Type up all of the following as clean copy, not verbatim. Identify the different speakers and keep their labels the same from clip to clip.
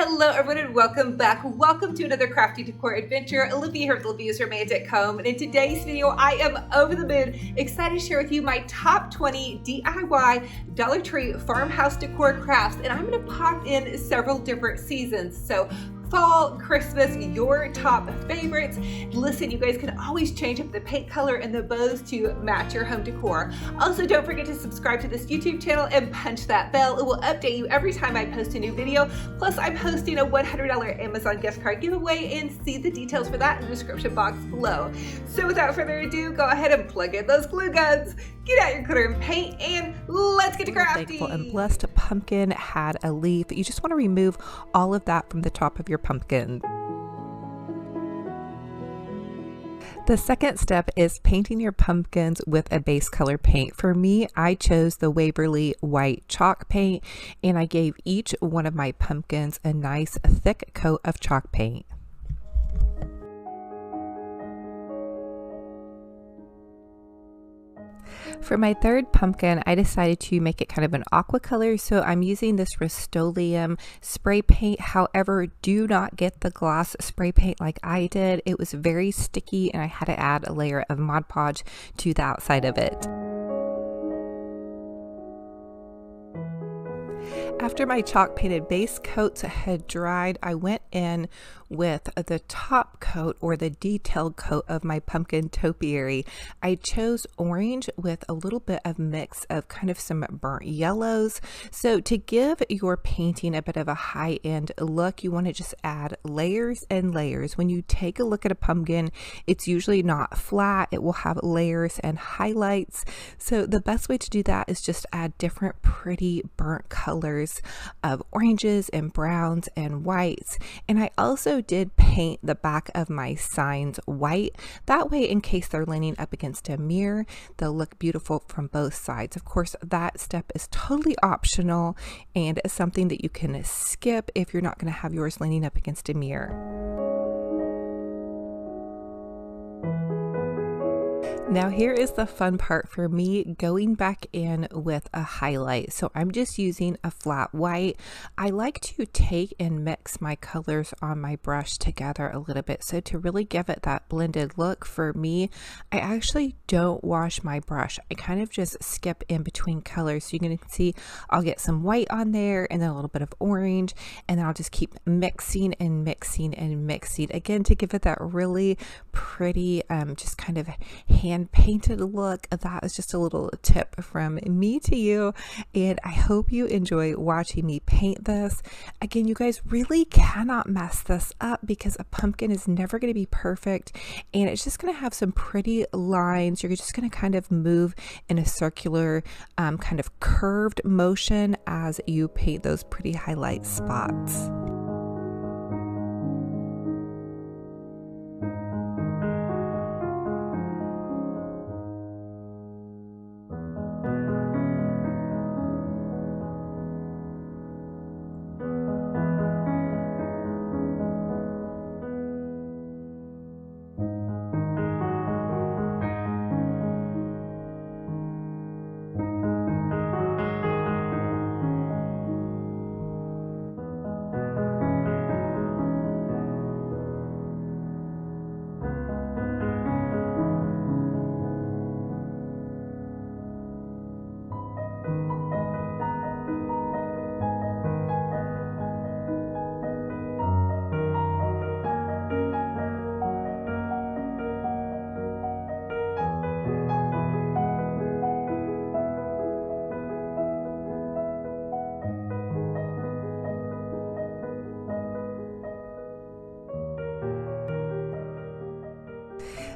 Speaker 1: Hello everyone and welcome back. Welcome to another crafty decor adventure. Olivia here with Olivia's Romantic Home, and in today's video I am over the moon excited to share with you my top 20 DIY Dollar Tree farmhouse decor crafts, and I'm going to pop in several different seasons. So fall, Christmas, your top favorites. Listen, you guys can always change up the paint color and the bows to match your home decor. Also, don't forget to subscribe to this YouTube channel and punch that bell. It will update you every time I post a new video. Plus, I'm hosting a $100 Amazon gift card giveaway, and see the details for that in the description box below. So without further ado, go ahead and plug in those glue guns, get out your glitter and paint, and let's get to crafty.
Speaker 2: Thankful and blessed pumpkin had a leaf. You just want to remove all of that from the top of your pumpkin. The second step is painting your pumpkins with a base color paint. For me, I chose the Waverly white chalk paint, and I gave each one of my pumpkins a nice thick coat of chalk paint. For my third pumpkin, I decided to make it kind of an aqua color, so I'm using this Rust-Oleum spray paint. However, do not get the gloss spray paint like I did. It was very sticky, and I had to add a layer of Mod Podge to the outside of it. After my chalk painted base coats had dried, I went in with the top coat, or the detailed coat, of my pumpkin topiary. I chose orange with a little bit of mix of kind of some burnt yellows. So to give your painting a bit of a high-end look, you want to just add layers and layers. When you take a look at a pumpkin, it's usually not flat. It will have layers and highlights. So the best way to do that is just add different pretty burnt colors of oranges and browns and whites. And I also did paint the back of my signs white. That way, in case they're leaning up against a mirror, they'll look beautiful from both sides. Of course, that step is totally optional and something that you can skip if you're not going to have yours leaning up against a mirror. Now here is the fun part for me, going back in with a highlight. So I'm just using a flat white. I like to take and mix my colors on my brush together a little bit. So to really give it that blended look, for me, I actually don't wash my brush. I kind of just skip in between colors. So you can see I'll get some white on there and then a little bit of orange, and then I'll just keep mixing and mixing and mixing again to give it that really pretty just kind of hand painted look. That is just a little tip from me to you, and I hope you enjoy watching me paint this. Again, you guys really cannot mess this up because a pumpkin is never going to be perfect, and it's just going to have some pretty lines. You're just going to kind of move in a circular kind of curved motion as you paint those pretty highlight spots.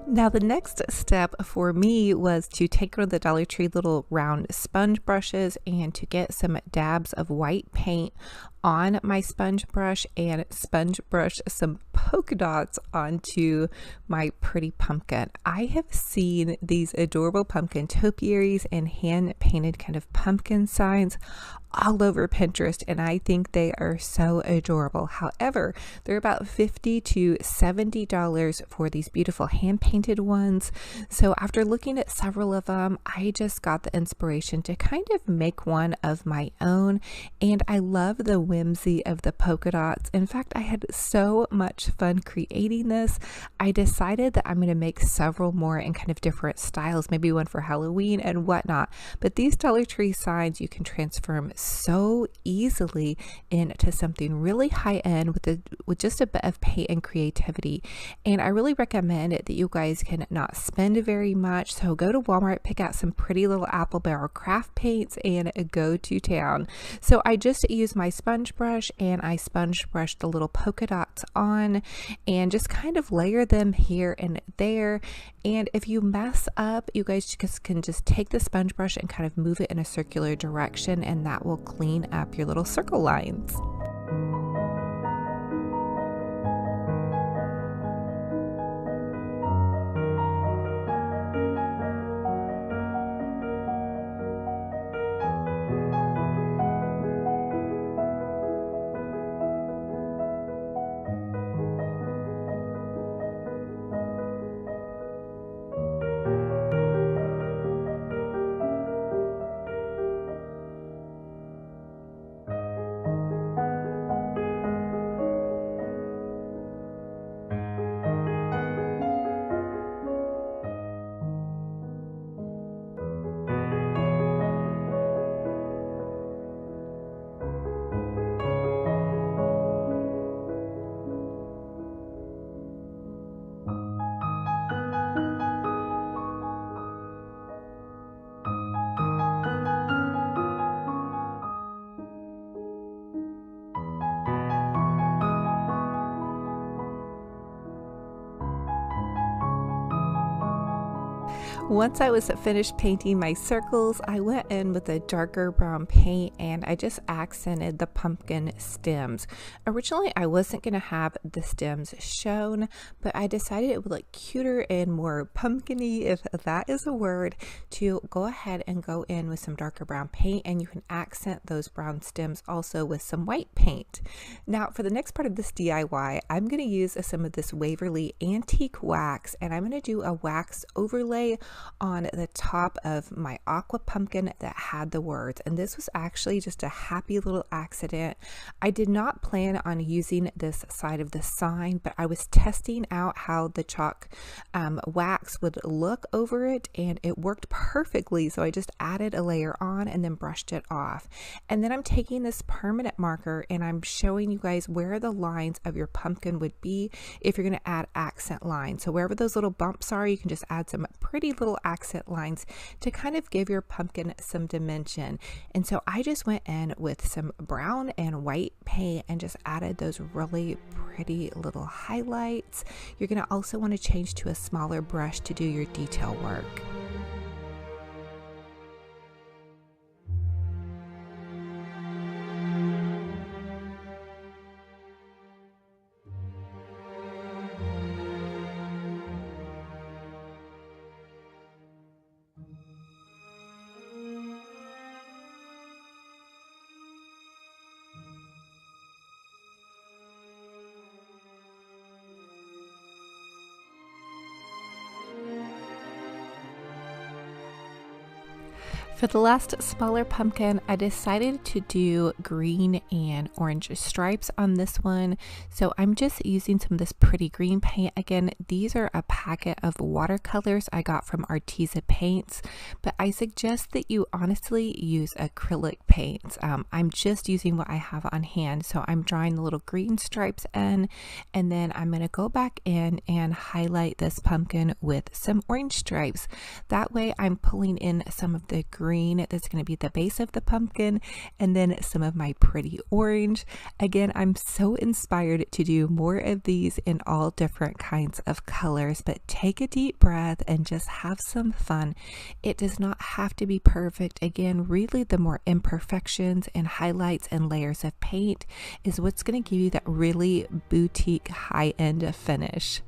Speaker 2: Now the next step for me was to take one of the Dollar Tree little round sponge brushes and to get some dabs of white paint on my sponge brush and sponge brush some polka dots onto my pretty pumpkin. I have seen these adorable pumpkin topiaries and hand painted kind of pumpkin signs all over Pinterest, and I think they are so adorable. However, they're about $50 to $70 for these beautiful hand painted ones. So after looking at several of them, I just got the inspiration to kind of make one of my own, and I love the whimsy of the polka dots. In fact, I had so much fun creating this. I decided that I'm going to make several more in kind of different styles, maybe one for Halloween and whatnot. But these Dollar Tree signs you can transform so easily into something really high end with just a bit of paint and creativity. And I really recommend it that you guys can not spend very much. So go to Walmart, pick out some pretty little apple barrel craft paints, and go to town. So I just use my sponge brush, and I sponge brush the little polka dots on and just kind of layer them here and there. And if you mess up, you guys can just take the sponge brush and kind of move it in a circular direction, and that will clean up your little circle lines. Once I was finished painting my circles, I went in with a darker brown paint and I just accented the pumpkin stems. Originally, I wasn't going to have the stems shown, but I decided it would look cuter and more pumpkin-y, if that is a word, to go ahead and go in with some darker brown paint, and you can accent those brown stems also with some white paint. Now, for the next part of this DIY, I'm going to use some of this Waverly Antique Wax, and I'm going to do a wax overlay on the top of my aqua pumpkin that had the words. And this was actually just a happy little accident. I did not plan on using this side of the sign, but I was testing out how the chalk wax would look over it, and it worked perfectly. So I just added a layer on and then brushed it off. And then I'm taking this permanent marker and I'm showing you guys where the lines of your pumpkin would be if you're going to add accent lines. So wherever those little bumps are, you can just add some pretty little accent lines to kind of give your pumpkin some dimension. And so I just went in with some brown and white paint and just added those really pretty little highlights. You're going to also want to change to a smaller brush to do your detail work. For the last smaller pumpkin, I decided to do green and orange stripes on this one. So I'm just using some of this pretty green paint. Again, these are a packet of watercolors I got from Arteza Paints, but I suggest that you honestly use acrylic paints. I'm just using what I have on hand. So I'm drawing the little green stripes in, and then I'm going to go back in and highlight this pumpkin with some orange stripes. That way I'm pulling in some of the green that's going to be the base of the pumpkin, and then some of my pretty orange. Again, I'm so inspired to do more of these in all different kinds of colors, but take a deep breath and just have some fun. It does not have to be perfect. Again, really the more imperfections and highlights and layers of paint is what's going to give you that really boutique high-end finish.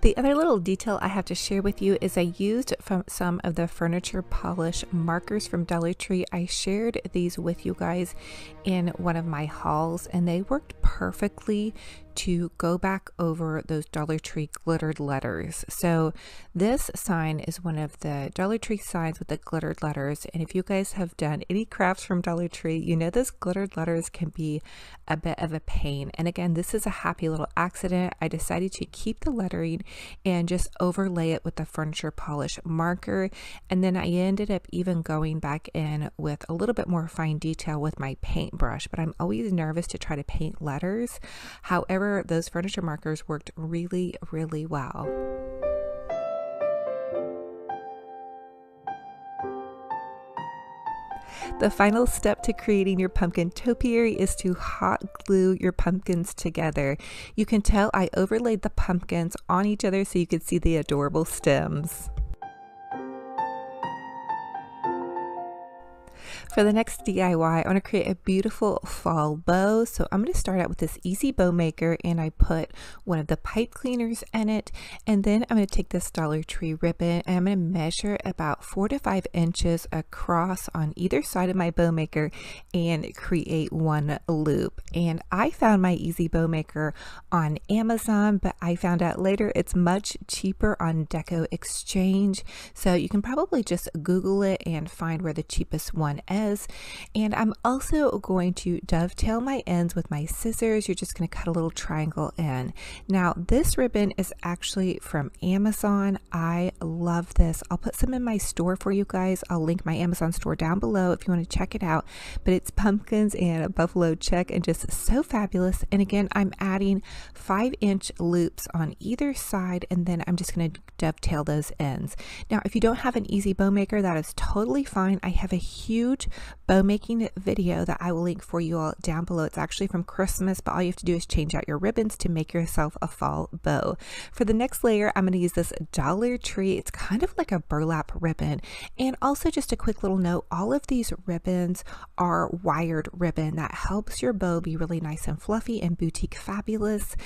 Speaker 2: The other little detail I have to share with you is I used from some of the furniture polish markers from Dollar Tree. I shared these with you guys in one of my hauls, and they worked perfectly to go back over those Dollar Tree glittered letters. So this sign is one of the Dollar Tree signs with the glittered letters, and if you guys have done any crafts from Dollar Tree, you know those glittered letters can be a bit of a pain. And again, this is a happy little accident. I decided to keep the lettering and just overlay it with the furniture polish marker, and then I ended up even going back in with a little bit more fine detail with my paintbrush. But I'm always nervous to try to paint letters. However, those furniture markers worked really, really well. The final step to creating your pumpkin topiary is to hot glue your pumpkins together. You can tell I overlaid the pumpkins on each other so you could see the adorable stems. For the next DIY, I want to create a beautiful fall bow. So I'm going to start out with this easy bow maker, and I put one of the pipe cleaners in it. And then I'm going to take this Dollar Tree ribbon and I'm going to measure about 4 to 5 inches across on either side of my bow maker and create one loop. And I found my easy bow maker on Amazon, but I found out later it's much cheaper on Deco Exchange. So you can probably just Google it and find where the cheapest one is. And I'm also going to dovetail my ends with my scissors. You're just going to cut a little triangle in. Now this ribbon is actually from Amazon. I love this. I'll put some in my store for you guys. I'll link my Amazon store down below if you want to check it out. But it's pumpkins and a buffalo check and just so fabulous. And again, I'm adding 5-inch loops on either side, and then I'm just going to dovetail those ends. Now if you don't have an easy bow maker, that is totally fine. I have a huge bow making video that I will link for you all down below. It's actually from Christmas, but all you have to do is change out your ribbons to make yourself a fall bow. For the next layer, I'm going to use this Dollar Tree. It's kind of like a burlap ribbon. And also just a quick little note, all of these ribbons are wired ribbon. That helps your bow be really nice and fluffy and boutique fabulous.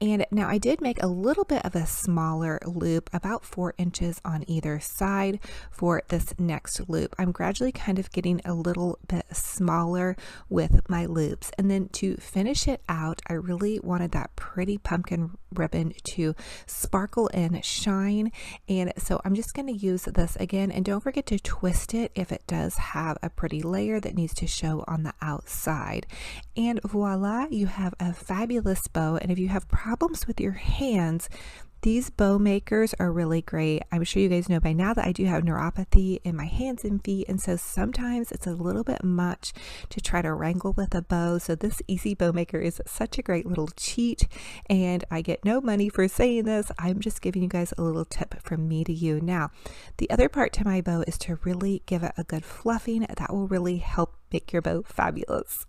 Speaker 2: And now I did make a little bit of a smaller loop, about 4 inches on either side for this next loop. I'm gradually kind of getting a little bit smaller with my loops, and then to finish it out, I really wanted that pretty pumpkin ribbon to sparkle and shine, and so I'm just going to use this again. And don't forget to twist it if it does have a pretty layer that needs to show on the outside. And voila, you have a fabulous bow. And if you have problems with your hands, these bow makers are really great. I'm sure you guys know by now that I do have neuropathy in my hands and feet, and so sometimes it's a little bit much to try to wrangle with a bow. So this easy bow maker is such a great little cheat, and I get no money for saying this. I'm just giving you guys a little tip from me to you. Now, the other part to my bow is to really give it a good fluffing. That will really help make your bow fabulous.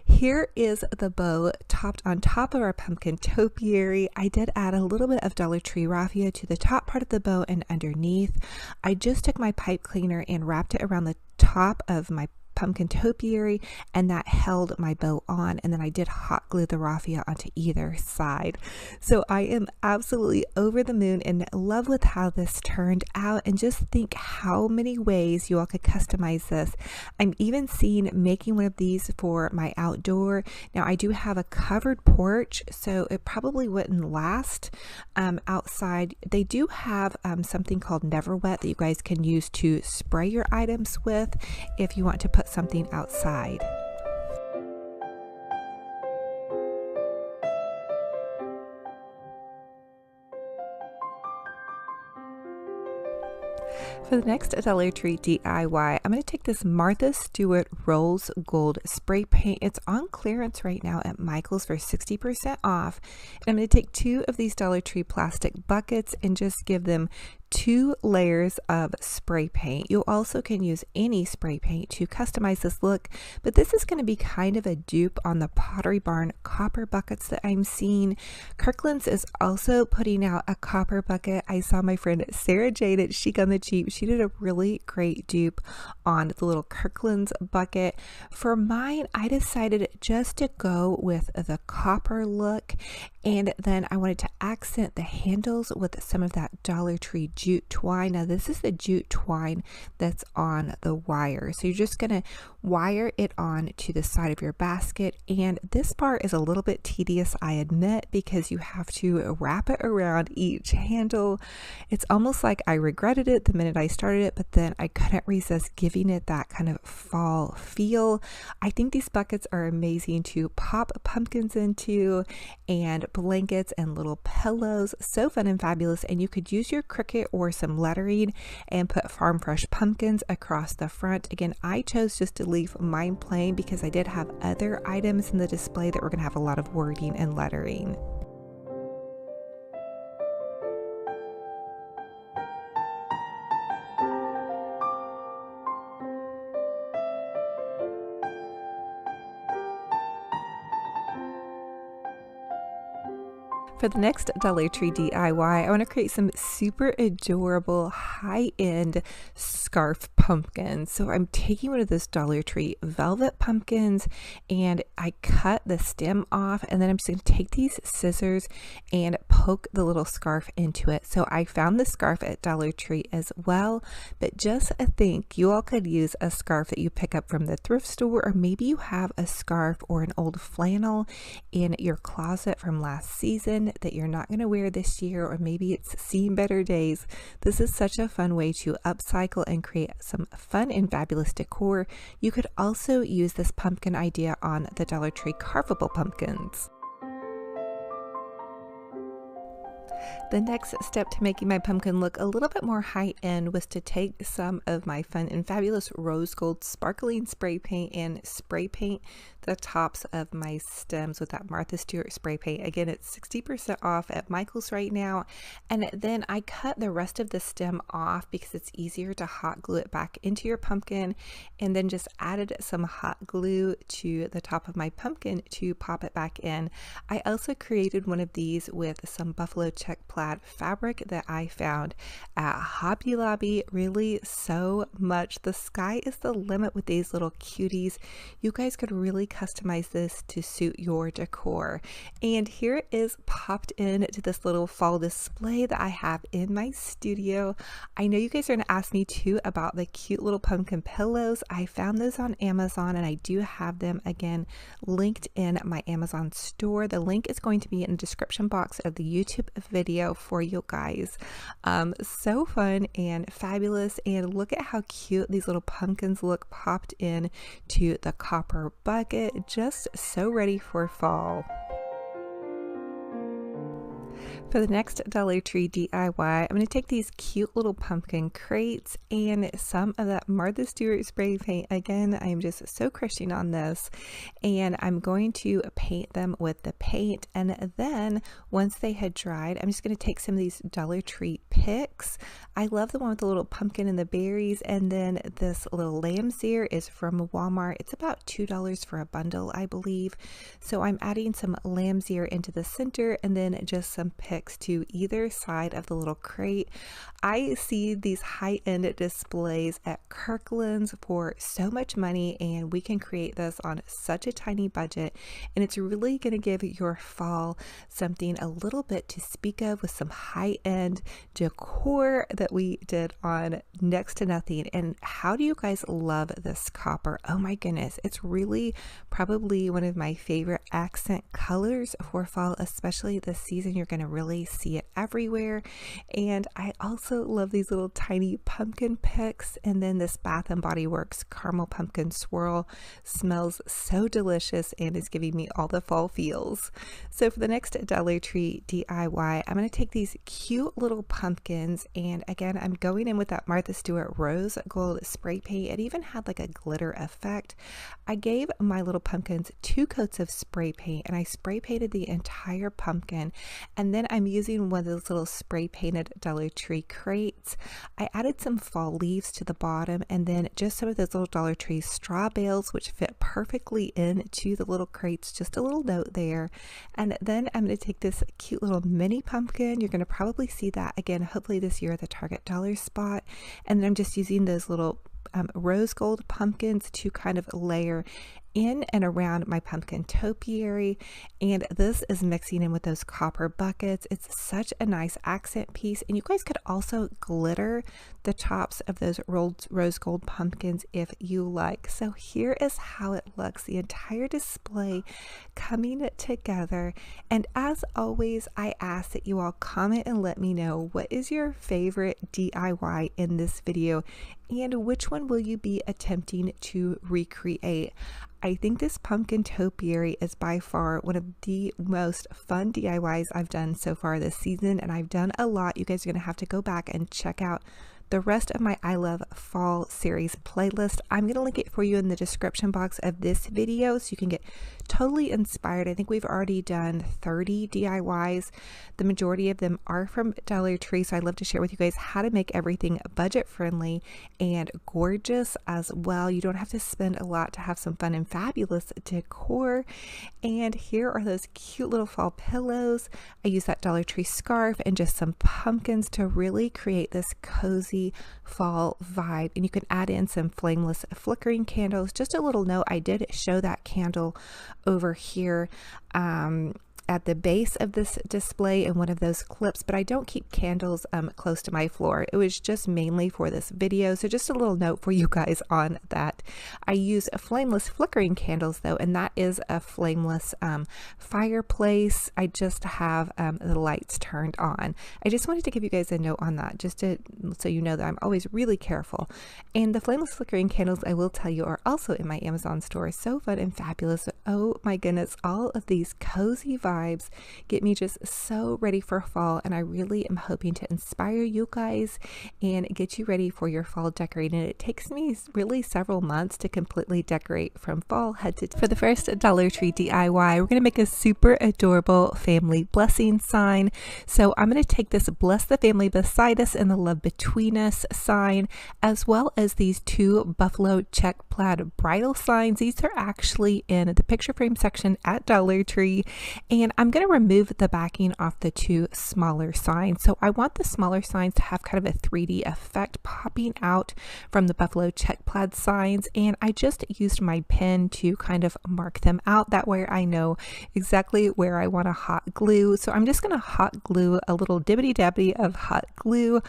Speaker 2: Here is the bow topped on top of our pumpkin topiary. I did add a little bit of Dollar Tree raffia to the top part of the bow and underneath. I just took my pipe cleaner and wrapped it around the top of my pumpkin topiary, and that held my bow on, and then I did hot glue the raffia onto either side. So I am absolutely over the moon and in love with how this turned out, and just think how many ways you all could customize this. I'm even seeing making one of these for my outdoor. Now I do have a covered porch, so it probably wouldn't last outside. They do have something called Never Wet that you guys can use to spray your items with if you want to put something outside. For the next Dollar Tree DIY, I'm going to take this Martha Stewart Rose Gold spray paint. It's on clearance right now at Michael's for 60% off. And I'm going to take 2 of these Dollar Tree plastic buckets and just give them 2 layers of spray paint. You also can use any spray paint to customize this look, but this is going to be kind of a dupe on the Pottery Barn copper buckets that I'm seeing. Kirkland's is also putting out a copper bucket. I saw my friend Sarah Jade at Chic on the Cheap. She did a really great dupe on the little Kirkland's bucket. For mine, I decided just to go with the copper look, And then I wanted to accent the handles with some of that Dollar Tree jute twine. Now this is the jute twine that's on the wire. So you're just going to wire it on to the side of your basket. And this part is a little bit tedious, I admit, because you have to wrap it around each handle. It's almost like I regretted it the minute I started it, but then I couldn't resist giving it that kind of fall feel. I think these buckets are amazing to pop pumpkins into, and blankets and little pillows. So fun and fabulous. And you could use your Cricut or some lettering and put farm fresh pumpkins across the front. Again, I chose just to leave mine plain because I did have other items in the display that were going to have a lot of wording and lettering. For the next Dollar Tree DIY, I want to create some super adorable high-end scarf pumpkins. So I'm taking one of those Dollar Tree velvet pumpkins and I cut the stem off, and then I'm just going to take these scissors and poke the little scarf into it. So I found the scarf at Dollar Tree as well, but just think you all could use a scarf that you pick up from the thrift store, or maybe you have a scarf or an old flannel in your closet from last season that you're not going to wear this year, or maybe it's seen better days. This is such a fun way to upcycle and create some fun and fabulous decor. You could also use this pumpkin idea on the Dollar Tree carvable pumpkins. The next step to making my pumpkin look a little bit more high-end was to take some of my fun and fabulous rose gold sparkling spray paint and spray paint the tops of my stems with that Martha Stewart spray paint. Again, it's 60% off at Michael's right now. And then I cut the rest of the stem off because it's easier to hot glue it back into your pumpkin, and then just added some hot glue to the top of my pumpkin to pop it back in. I also created one of these with some buffalo check plaid fabric that I found at Hobby Lobby. Really, so much. The sky is the limit with these little cuties. You guys could really customize this to suit your decor. And here it is popped into this little fall display that I have in my studio. I know you guys are going to ask me too about the cute little pumpkin pillows. I found those on Amazon, and I do have them again linked in my Amazon store. The link is going to be in the description box of the YouTube video for you guys. So fun and fabulous, and look at how cute these little pumpkins look popped in to the copper bucket. Just so ready for fall. For the next Dollar Tree DIY, I'm going to take these cute little pumpkin crates and some of that Martha Stewart spray paint. Again, I'm just so crushing on this, and I'm going to paint them with the paint. And then once they had dried, I'm just going to take some of these Dollar Tree picks. I love the one with the little pumpkin and the berries, and then this little lamb's ear is from Walmart. It's about $2 for a bundle, I believe. So I'm adding some lamb's ear into the center, and then just some picks to either side of the little crate. I see these high-end displays at Kirkland's for so much money, and we can create this on such a tiny budget, and it's really going to give your fall something a little bit to speak of with some high-end decor that we did on next to nothing. And how do you guys love this copper? Oh my goodness, it's really probably one of my favorite accent colors for fall, especially this season. You're going to really see it everywhere. And I also love these little tiny pumpkin picks, and then this Bath and Body Works caramel pumpkin swirl smells so delicious and is giving me all the fall feels. So for the next Dollar Tree DIY, I'm going to take these cute little pumpkins, and again, I'm going in with that Martha Stewart rose gold spray paint. It even had like a glitter effect. I gave my little pumpkins 2 coats of spray paint, and I spray painted the entire pumpkin, and then I'm using one of those little spray painted Dollar Tree crates. I added some fall leaves to the bottom, and then just some of those little Dollar Tree straw bales, which fit perfectly into the little crates. Just a little note there. And then I'm going to take this cute little mini pumpkin. You're going to probably see that again, hopefully this year at the Target dollar spot. And then I'm just using those little rose gold pumpkins to kind of layer in and around my pumpkin topiary, and this is mixing in with those copper buckets. It's such a nice accent piece, and you guys could also glitter the tops of those rolled rose gold pumpkins if you like. So here is how it looks, the entire display coming together. And as always, I ask that you all comment and let me know what is your favorite DIY in this video, and which one will you be attempting to recreate. I think this pumpkin topiary is by far one of the most fun DIYs I've done so far this season, and I've done a lot. You guys are going to have to go back and check out the rest of my I Love Fall series playlist. I'm going to link it for you in the description box of this video so you can get totally inspired. I think we've already done 30 DIYs. The majority of them are from Dollar Tree, so I'd love to share with you guys how to make everything budget friendly and gorgeous as well. You don't have to spend a lot to have some fun and fabulous decor. And here are those cute little fall pillows. I use that Dollar Tree scarf and just some pumpkins to really create this cozy fall vibe. And you can add in some flameless flickering candles. Just a little note, I did show that candle over here at the base of this display in one of those clips, but I don't keep candles close to my floor. It was just mainly for this video, so just a little note for you guys on that. I use flameless flickering candles though, and that is a flameless fireplace. I just have the lights turned on. I just wanted to give you guys a note on that, just to so you know that I'm always really careful. And the flameless flickering candles, I will tell you, are also in my Amazon store. So fun and fabulous. Oh my goodness, all of these cozy vibes get me just so ready for fall, and I really am hoping to inspire you guys and get you ready for your fall decorating. It takes me really several months to completely decorate from fall head to toe. For the first Dollar Tree DIY, we're going to make a super adorable family blessing sign. So I'm going to take this bless the family beside us and the love between us sign, as well as these two buffalo check plaid bridal signs. These are actually in the picture frame section at Dollar Tree, and I'm going to remove the backing off the two smaller signs. So I want the smaller signs to have kind of a 3D effect popping out from the buffalo check plaid signs, and I just used my pen to kind of mark them out. That way I know exactly where I want to hot glue. So I'm just going to hot glue a little dibbity dabbity of hot glue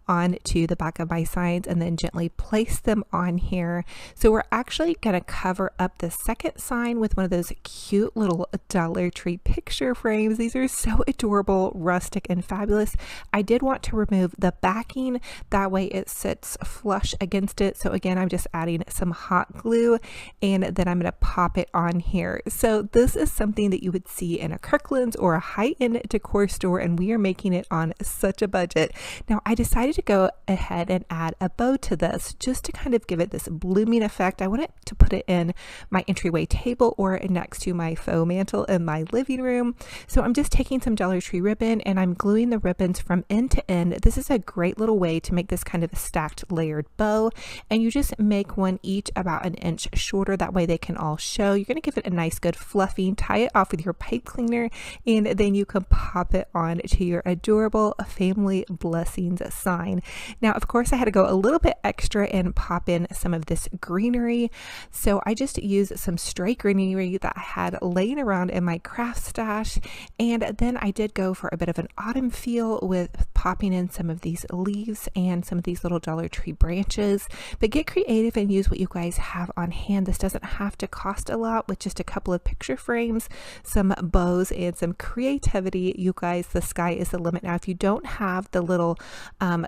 Speaker 2: onto the back of my signs and then gently place them on here. So we're actually going to cover up the second sign with one of those cute little Dollar Tree picture frames. These are so adorable, rustic, and fabulous. I did want to remove the backing, that way it sits flush against it. So again, I'm just adding some hot glue, and then I'm going to pop it on here. So this is something that you would see in a Kirkland's or a high-end decor store, and we are making it on such a budget. Now I decided to go ahead and add a bow to this just to kind of give it this blooming effect. I wanted to put it in my entryway table or next to my faux mantle in my living room. So I'm just taking some Dollar Tree ribbon and I'm gluing the ribbons from end to end. This is a great little way to make this kind of a stacked layered bow, and you just make one each about an inch shorter. That way they can all show. You're going to give it a nice good fluffing, tie it off with your pipe cleaner, and then you can pop it on to your adorable family blessings sign. Now of course I had to go a little bit extra and pop in some of this greenery. So I just used some stray greenery that I had laying around in my craft stash, and then I did go for a bit of an autumn feel with popping in some of these leaves and some of these little Dollar Tree branches. But get creative and use what you guys have on hand. This doesn't have to cost a lot. With just a couple of picture frames, some bows, and some creativity, you guys, the sky is the limit. Now if you don't have the little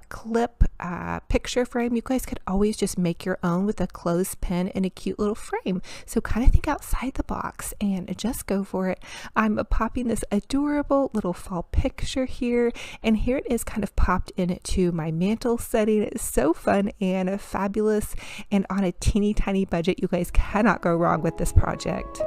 Speaker 2: clip picture frame, you guys could always just make your own with a clothespin and a cute little frame. So kind of think outside the box and just go for it. I'm popping this adorable little fall picture here, and here it is kind of popped into my mantle setting. It's so fun and fabulous, and on a teeny tiny budget, you guys cannot go wrong with this project.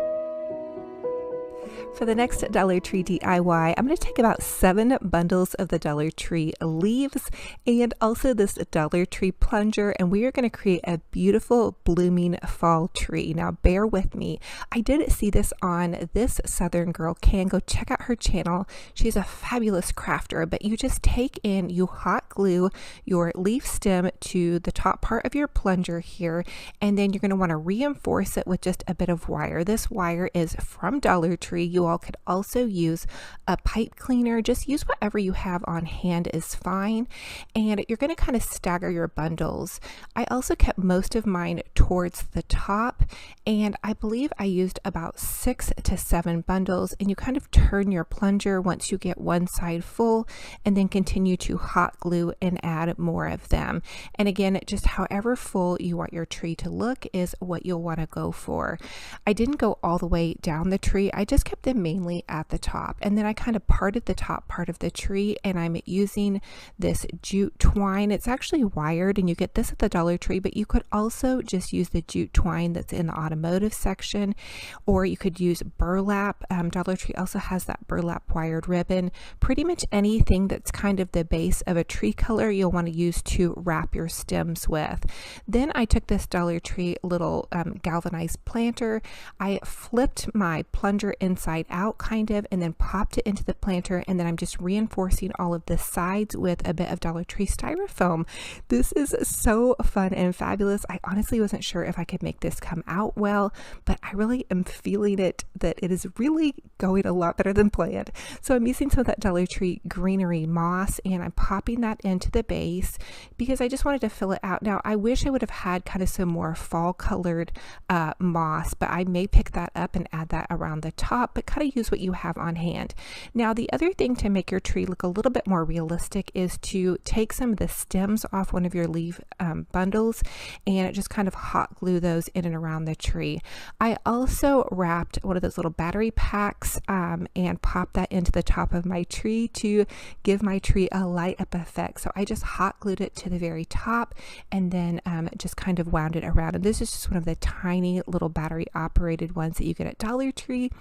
Speaker 2: For the next Dollar Tree DIY, I'm going to take about 7 bundles of the Dollar Tree leaves and also this Dollar Tree plunger, and we are going to create a beautiful blooming fall tree. Now bear with me. I did see this on This Southern Girl Can. Go check out her channel. She's a fabulous crafter, but you just take in, you hot glue your leaf stem to the top part of your plunger here, and then you're going to want to reinforce it with just a bit of wire. This wire is from Dollar Tree. You all could also use a pipe cleaner. Just use whatever you have on hand is fine. And you're going to kind of stagger your bundles. I also kept most of mine towards the top, and I believe I used about 6 to 7 bundles, and you kind of turn your plunger once you get one side full and then continue to hot glue and add more of them. And again, just however full you want your tree to look is what you'll want to go for. I didn't go all the way down the tree. I just kept them mainly at the top, and then I kind of parted the top part of the tree, and I'm using this jute twine. It's actually wired, and you get this at the Dollar Tree, but you could also just use the jute twine that's in the automotive section, or you could use burlap. Dollar Tree also has that burlap wired ribbon. Pretty much anything that's kind of the base of a tree color you'll want to use to wrap your stems with. Then I took this Dollar Tree little galvanized planter. I flipped my plunger inside out kind of, and then popped it into the planter, and then I'm just reinforcing all of the sides with a bit of Dollar Tree styrofoam. This is so fun and fabulous. I honestly wasn't sure if I could make this come out well, but I really am feeling it, that it is really going a lot better than planned. So I'm using some of that Dollar Tree greenery moss, and I'm popping that into the base because I just wanted to fill it out. Now I wish I would have had kind of some more fall colored moss, but I may pick that up and add that around the top, but kind of use what you have on hand. Now the other thing to make your tree look a little bit more realistic is to take some of the stems off one of your leaf bundles and just kind of hot glue those in and around the tree. I also wrapped one of those little battery packs and popped that into the top of my tree to give my tree a light up effect. So I just hot glued it to the very top and then just kind of wound it around. And this is just one of the tiny little battery operated ones that you get at Dollar Tree.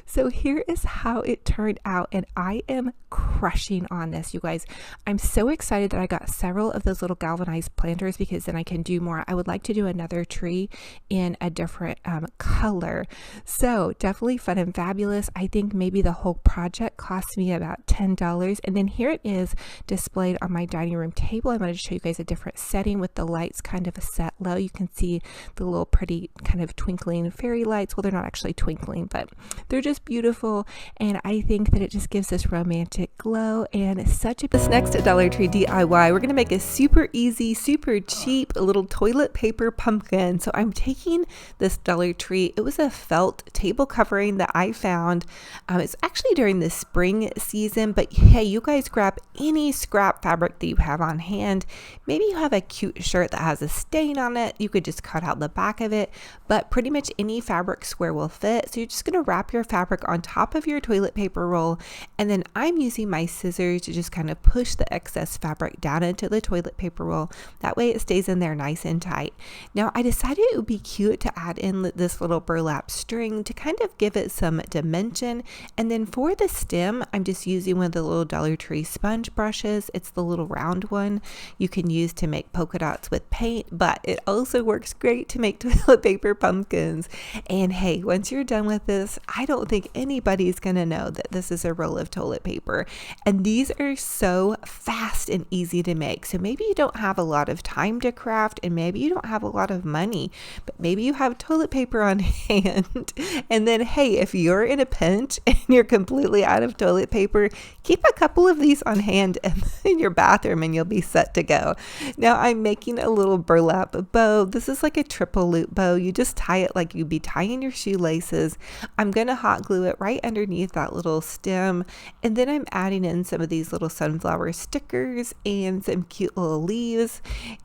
Speaker 2: So here is how it turned out, and I am crushing on this, you guys. I'm so excited that I got several of those little galvanized planters because then I can do more. I would like to do another tree in a different color. So definitely fun and fabulous. I think maybe the whole project cost me about $10, and then here it is displayed on my dining room table. I wanted to show you guys a different setting with the lights kind of set low. You can see the little pretty kind of twinkling fairy lights. Well, they're not actually twinkling, but they're just beautiful, and I think that it just gives this romantic glow. And such a this next Dollar Tree DIY, we're gonna make a super easy, super cheap little toilet paper pumpkin. So I'm taking this Dollar Tree, it was a felt table covering that I found. It's actually during the spring season, but hey, you guys grab any scrap fabric that you have on hand. Maybe you have a cute shirt that has a stain on it, you could just cut out the back of it, but pretty much any fabric square will fit. So you're just gonna wrap your fabric on top of your toilet paper roll, and then I'm using my scissors to just kind of push the excess fabric down into the toilet paper roll. That way it stays in there nice and tight. Now I decided it would be cute to add in this little burlap string to kind of give it some dimension, and then for the stem I'm just using one of the little Dollar Tree sponge brushes. It's the little round one you can use to make polka dots with paint, but it also works great to make toilet paper pumpkins. And hey, once you're done with this, I don't think anybody's gonna know that this is a roll of toilet paper. And these are so fast and easy to make. So maybe you don't have a lot of time to craft, and maybe you don't have a lot of money, but maybe you have toilet paper on hand. And then hey, if you're in a pinch and you're completely out of toilet paper, keep a couple of these on hand in your bathroom and you'll be set to go. Now I'm making a little burlap bow. This is like a triple loop bow. You just tie it like you'd be tying your shoelaces. I'm gonna hot glue it right underneath that little stem, and then I'm adding in some of these little sunflower stickers and some cute little leaves,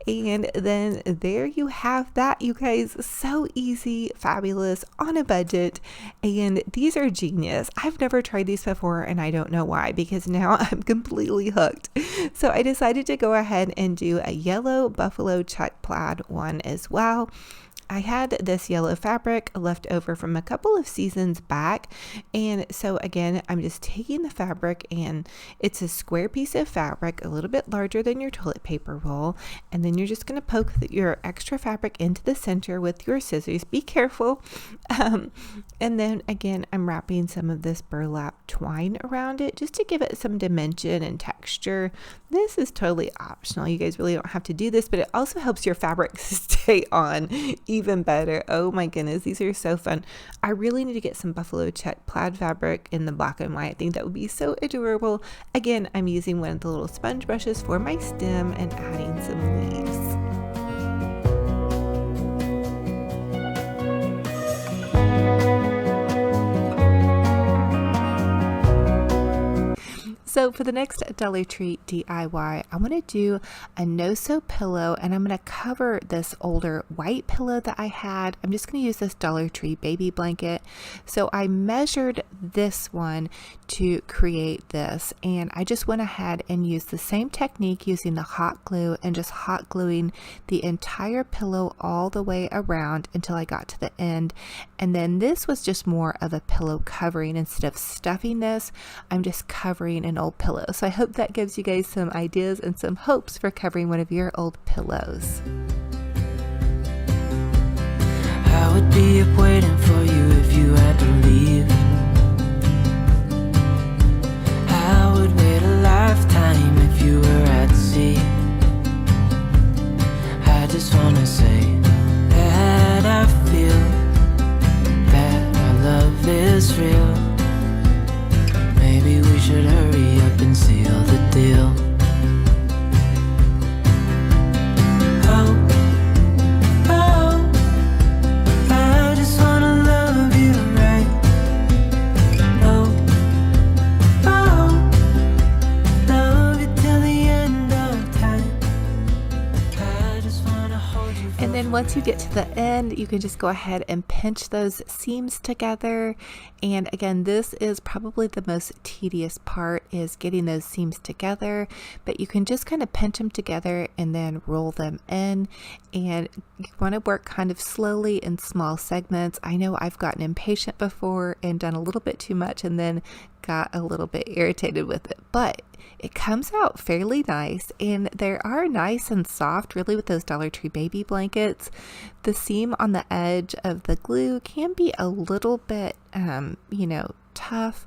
Speaker 2: and then there you have that, you guys. So easy, fabulous, on a budget, and these are genius. I've never tried these before, and I don't know why, because now I'm completely hooked. So I decided to go ahead and do a yellow buffalo check plaid one as well. I had this yellow fabric left over from a couple of seasons back, and so again I'm just taking the fabric, and it's a square piece of fabric a little bit larger than your toilet paper roll, and then you're just going to poke your extra fabric into the center with your scissors. Be careful. And then again I'm wrapping some of this burlap twine around it just to give it some dimension and texture. This is totally optional. You guys really don't have to do this, but it also helps your fabric stay on even better. Oh my goodness, these are so fun. I really need to get some buffalo check plaid fabric in the black and white. I think that would be so adorable. Again, I'm using one of the little sponge brushes for my stem and adding some leaves. So for the next Dollar Tree DIY, I want to do a NoSew pillow, and I'm going to cover this older white pillow that I had. I'm just going to use this Dollar Tree baby blanket. So I measured this one to create this, and I just went ahead and used the same technique using the hot glue and just hot gluing the entire pillow all the way around until I got to the end. And then this was just more of a pillow covering. Instead of stuffing this, I'm just covering an old pillow. So I hope that gives you guys some ideas and some hopes for covering one of your old pillows.
Speaker 3: I would be up waiting for you if you had to leave. I would wait a lifetime if you were at sea. I just wanna say that I feel that our love is real. Maybe we should hurry up and seal the deal. Oh, oh, I just wanna love you right. Oh, oh, love you till the end of time. I just wanna hold you.
Speaker 2: And then once you get to the end, you can just go ahead and pinch those seams together. And again, this is probably the most tedious part, is getting those seams together, but you can just kind of pinch them together and then roll them in. And you want to work kind of slowly in small segments. I know I've gotten impatient before and done a little bit too much and then got a little bit irritated with it, but it comes out fairly nice, and they are nice and soft really with those Dollar Tree baby blankets. The seam on the edge of the glue can be a little bit tough,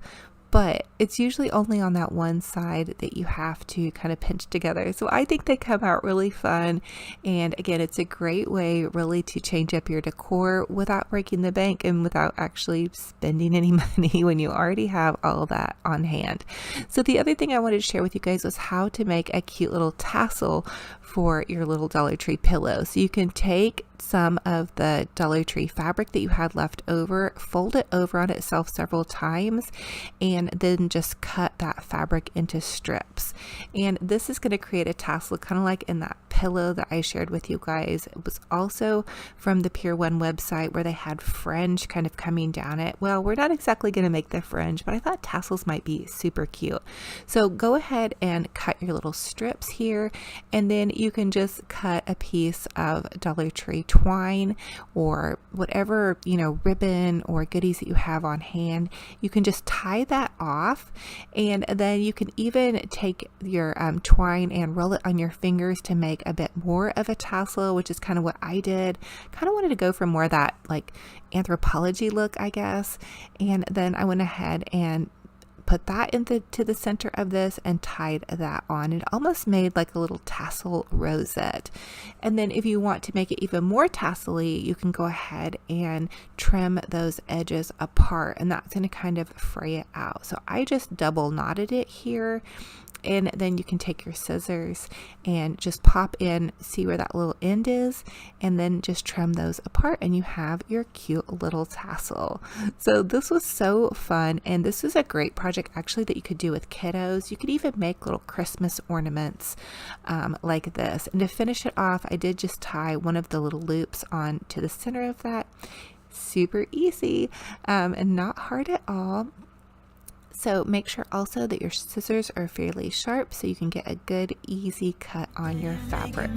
Speaker 2: but it's usually only on that one side that you have to kind of pinch together. So I think they come out really fun, and again, it's a great way really to change up your decor without breaking the bank and without actually spending any money when you already have all that on hand. So the other thing I wanted to share with you guys was how to make a cute little tassel for your little Dollar Tree pillow. So you can take some of the Dollar Tree fabric that you had left over, fold it over on itself several times, and then just cut that fabric into strips. And this is going to create a tassel kind of like in that pillow that I shared with you guys. It was also from the Pier 1 website where they had fringe kind of coming down it. Well, we're not exactly going to make the fringe, but I thought tassels might be super cute. So go ahead and cut your little strips here, and then you can just cut a piece of Dollar Tree twine or whatever, ribbon or goodies that you have on hand. You can just tie that off, and then you can even take your twine and roll it on your fingers to make a bit more of a tassel, which is kind of what I did. Kind of wanted to go for more of that like anthropology look, I guess. And then I went ahead and put that into the center of this and tied that on. It almost made like a little tassel rosette. And then if you want to make it even more tassel-y, you can go ahead and trim those edges apart, and that's going to kind of fray it out. So I just double knotted it here, and then you can take your scissors and just pop in, see where that little end is, and then just trim those apart, and you have your cute little tassel. So this was so fun, and this is a great project actually that you could do with kiddos. You could even make little Christmas ornaments like this. And to finish it off, I did just tie one of the little loops on to the center of that. Super easy and not hard at all. So make sure also that your scissors are fairly sharp so you can get a good easy cut on your fabric.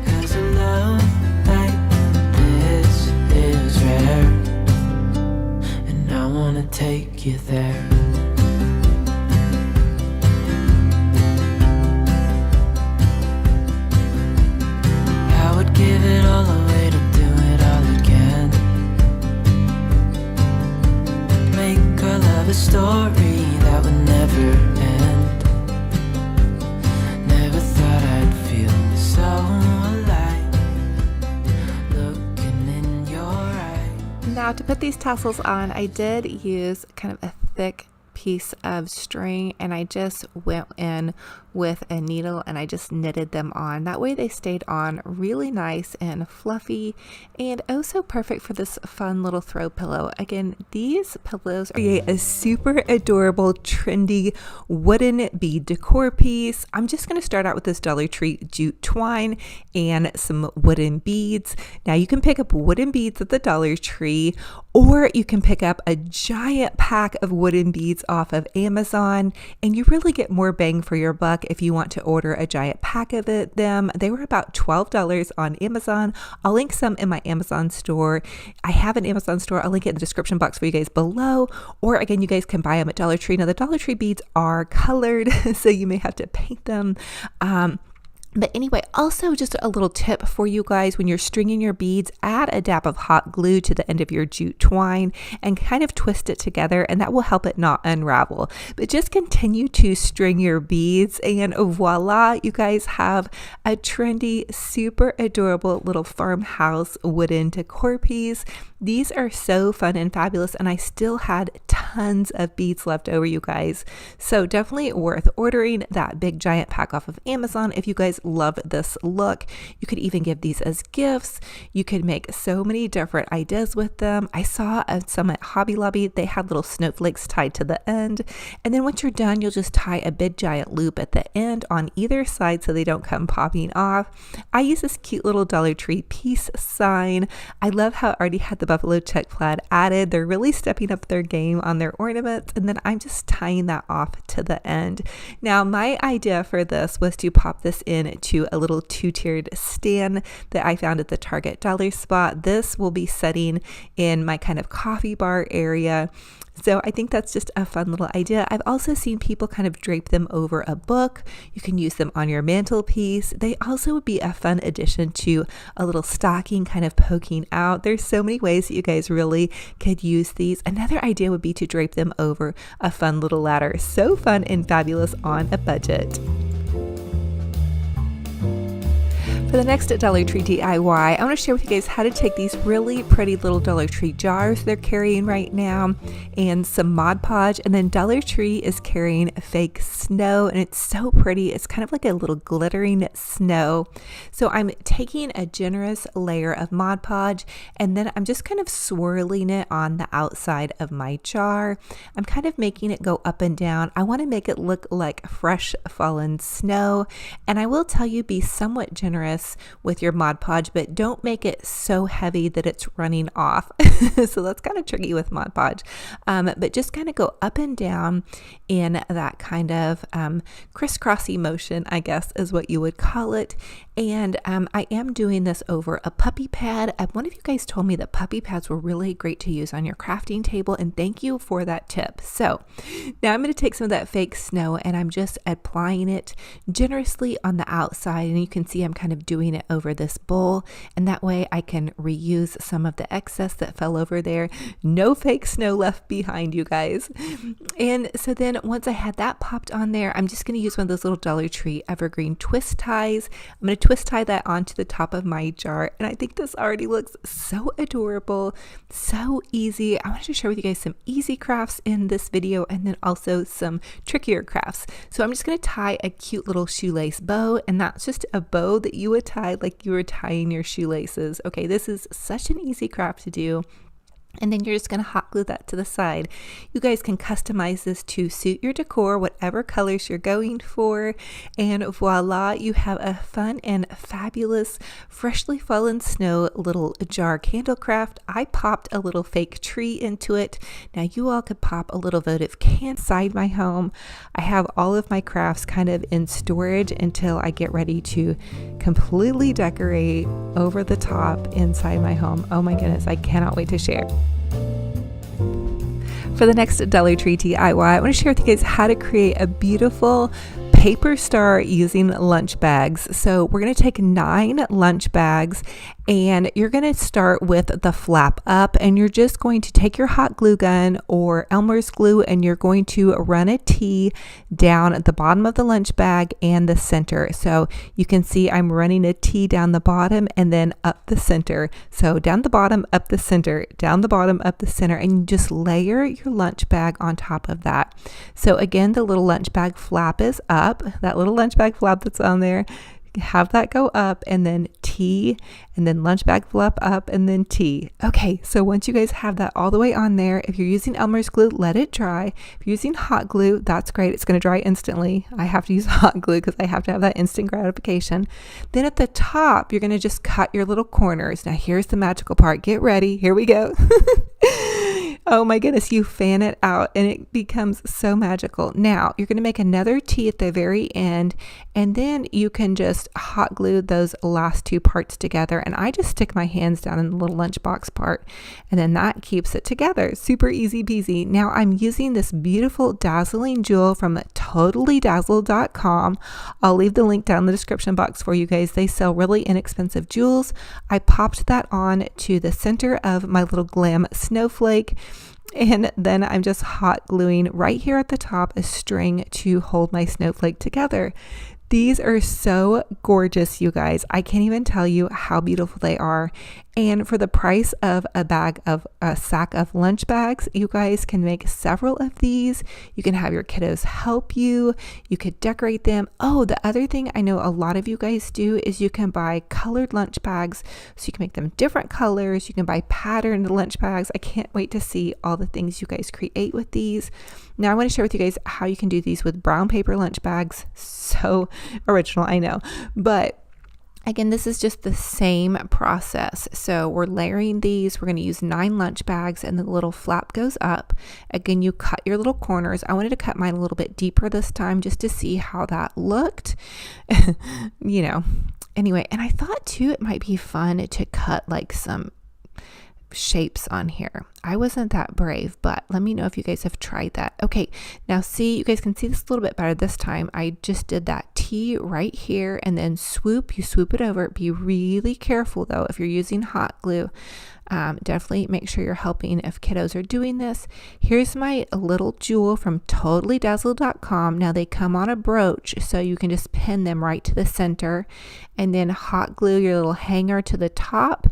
Speaker 3: 'Cause I love like wanna take you there. I would give it all away to do it all again. Make our love a story that would never end. Never thought I'd feel so alive, looking in your eyes.
Speaker 2: Now to put these tassels on, I did use kind of a thick piece of string, and I just went in with a needle and I just knitted them on. That way they stayed on really nice and fluffy, and oh so perfect for this fun little throw pillow. Again, these pillows create a super adorable trendy wooden bead decor piece. I'm just going to start out with this Dollar Tree jute twine and some wooden beads. Now you can pick up wooden beads at the Dollar Tree, or you can pick up a giant pack of wooden beads off of Amazon, and you really get more bang for your buck if you want to order a giant pack of them. They were about $12 on Amazon. I'll link some in my Amazon store. I have an Amazon store. I'll link it in the description box for you guys below. Or again, you guys can buy them at Dollar Tree. Now the Dollar Tree beads are colored, so you may have to paint them. But anyway, also just a little tip for you guys: when you're stringing your beads, add a dab of hot glue to the end of your jute twine and kind of twist it together, and that will help it not unravel. But just continue to string your beads, and voila, you guys have a trendy, super adorable little farmhouse wooden decor piece. These are so fun and fabulous, and I still had tons of beads left over, you guys. So definitely worth ordering that big giant pack off of Amazon if you guys love this look. You could even give these as gifts. You could make so many different ideas with them. I saw some at Hobby Lobby. They had little snowflakes tied to the end. And then once you're done, you'll just tie a big giant loop at the end on either side so they don't come popping off. I use this cute little Dollar Tree peace sign. I love how it already had the buffalo check plaid added. They're really stepping up their game on their ornaments, and then I'm just tying that off to the end. Now my idea for this was to pop this into a little two-tiered stand that I found at the Target dollar spot. This will be setting in my kind of coffee bar area. So I think that's just a fun little idea. I've also seen people kind of drape them over a book. You can use them on your mantelpiece. They also would be a fun addition to a little stocking kind of poking out. There's so many ways that you guys really could use these. Another idea would be to drape them over a fun little ladder. So fun and fabulous on a budget. For the next Dollar Tree DIY, I want to share with you guys how to take these really pretty little Dollar Tree jars they're carrying right now and some Mod Podge, and then Dollar Tree is carrying fake snow, and it's so pretty. It's kind of like a little glittering snow. So I'm taking a generous layer of Mod Podge, and then I'm just kind of swirling it on the outside of my jar. I'm kind of making it go up and down. I want to make it look like fresh fallen snow, and I will tell you, be somewhat generous with your Mod Podge, but don't make it so heavy that it's running off. So that's kind of tricky with Mod Podge, but just kind of go up and down in that kind of crisscrossy motion, I guess is what you would call it. And I am doing this over a puppy pad. One of you guys told me that puppy pads were really great to use on your crafting table, and thank you for that tip. So now I'm going to take some of that fake snow and I'm just applying it generously on the outside, and you can see I'm kind of doing it over this bowl, and that way I can reuse some of the excess that fell over there. No fake snow left behind, you guys. And so then once I had that popped on there, I'm just going to use one of those little Dollar Tree evergreen twist ties. I'm going to twist tie that onto the top of my jar, and I think this already looks so adorable, so easy. I wanted to share with you guys some easy crafts in this video, and then also some trickier crafts. So I'm just going to tie a cute little shoelace bow, and that's just a bow that you would tie like you were tying your shoelaces. Okay, this is such an easy craft to do. And then you're just going to hot glue that to the side. You guys can customize this to suit your decor, whatever colors you're going for. And voila, you have a fun and fabulous freshly fallen snow little jar candle craft. I popped a little fake tree into it. Now you all could pop a little votive candle inside my home. I have all of my crafts kind of in storage until I get ready to completely decorate over the top inside my home. Oh my goodness, I cannot wait to share. For the next Dollar Tree DIY, I want to share with you guys how to create a beautiful paper star using lunch bags. So we're going to take 9 lunch bags and you're going to start with the flap up, and you're just going to take your hot glue gun or Elmer's glue and you're going to run a T down at the bottom of the lunch bag and the center. So you can see I'm running a T down the bottom and then up the center. So down the bottom, up the center, down the bottom, up the center, and you just layer your lunch bag on top of that. So again, the little lunch bag flap is up, that little lunch bag flap that's on there, have that go up, and then T, and then lunch bag flap up, and then T. Okay, so once you guys have that all the way on there, if you're using Elmer's glue, let it dry. If you're using hot glue, that's great. It's going to dry instantly. I have to use hot glue because I have to have that instant gratification. Then at the top, you're going to just cut your little corners. Now here's the magical part. Get ready. Here we go. Oh my goodness, you fan it out and it becomes so magical. Now you're going to make another T at the very end, and then you can just hot glue those last 2 parts together. And I just stick my hands down in the little lunchbox part, and then that keeps it together. Super easy peasy. Now I'm using this beautiful dazzling jewel from totallydazzle.com. I'll leave the link down in the description box for you guys. They sell really inexpensive jewels. I popped that on to the center of my little glam snowflake. And then I'm just hot gluing right here at the top a string to hold my snowflake together. These are so gorgeous, you guys. I can't even tell you how beautiful they are. And for the price of a sack of lunch bags, you guys can make several of these. You can have your kiddos help you. You could decorate them. Oh, the other thing I know a lot of you guys do is you can buy colored lunch bags, so you can make them different colors. You can buy patterned lunch bags. I can't wait to see all the things you guys create with these. Now I want to share with you guys how you can do these with brown paper lunch bags. So original, I know, but again, this is just the same process. So we're layering these. We're going to use 9 lunch bags, and the little flap goes up. Again, you cut your little corners. I wanted to cut mine a little bit deeper this time just to see how that looked. Anyway, and I thought too it might be fun to cut like some shapes on here. I wasn't that brave, but let me know if you guys have tried that. Okay, now see, you guys can see this a little bit better this time. I just did that T right here, and then you swoop it over. Be really careful though if you're using hot glue. Definitely make sure you're helping if kiddos are doing this. Here's my little jewel from totallydazzle.com. Now they come on a brooch, so you can just pin them right to the center, and then hot glue your little hanger to the top,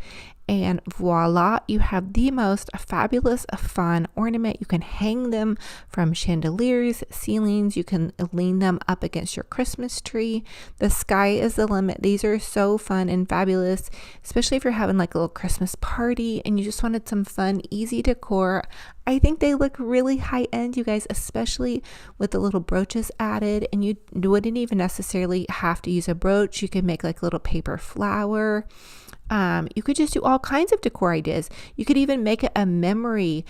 Speaker 2: and voila, you have the most fabulous fun ornament. You can hang them from chandeliers, ceilings. You can lean them up against your Christmas tree. The sky is the limit. These are so fun and fabulous, especially if you're having like a little Christmas party and you just wanted some fun, easy decor. I think they look really high end, you guys, especially with the little brooches added. And you wouldn't even necessarily have to use a brooch. You could make like a little paper flower. You could just do all kinds of decor ideas. You could even make a memory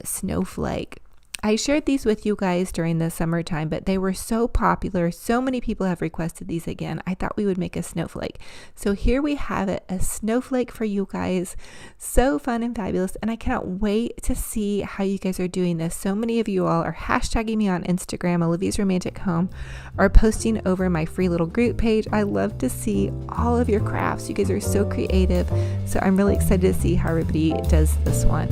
Speaker 2: snowflake. I shared these with you guys during the summertime, but they were so popular. So many people have requested these again. I thought we would make a snowflake. So here we have it, a snowflake for you guys. So fun and fabulous. And I cannot wait to see how you guys are doing this. So many of you all are hashtagging me on Instagram, Olivia's Romantic Home, or posting over my free little group page. I love to see all of your crafts. You guys are so creative. So I'm really excited to see how everybody does this one.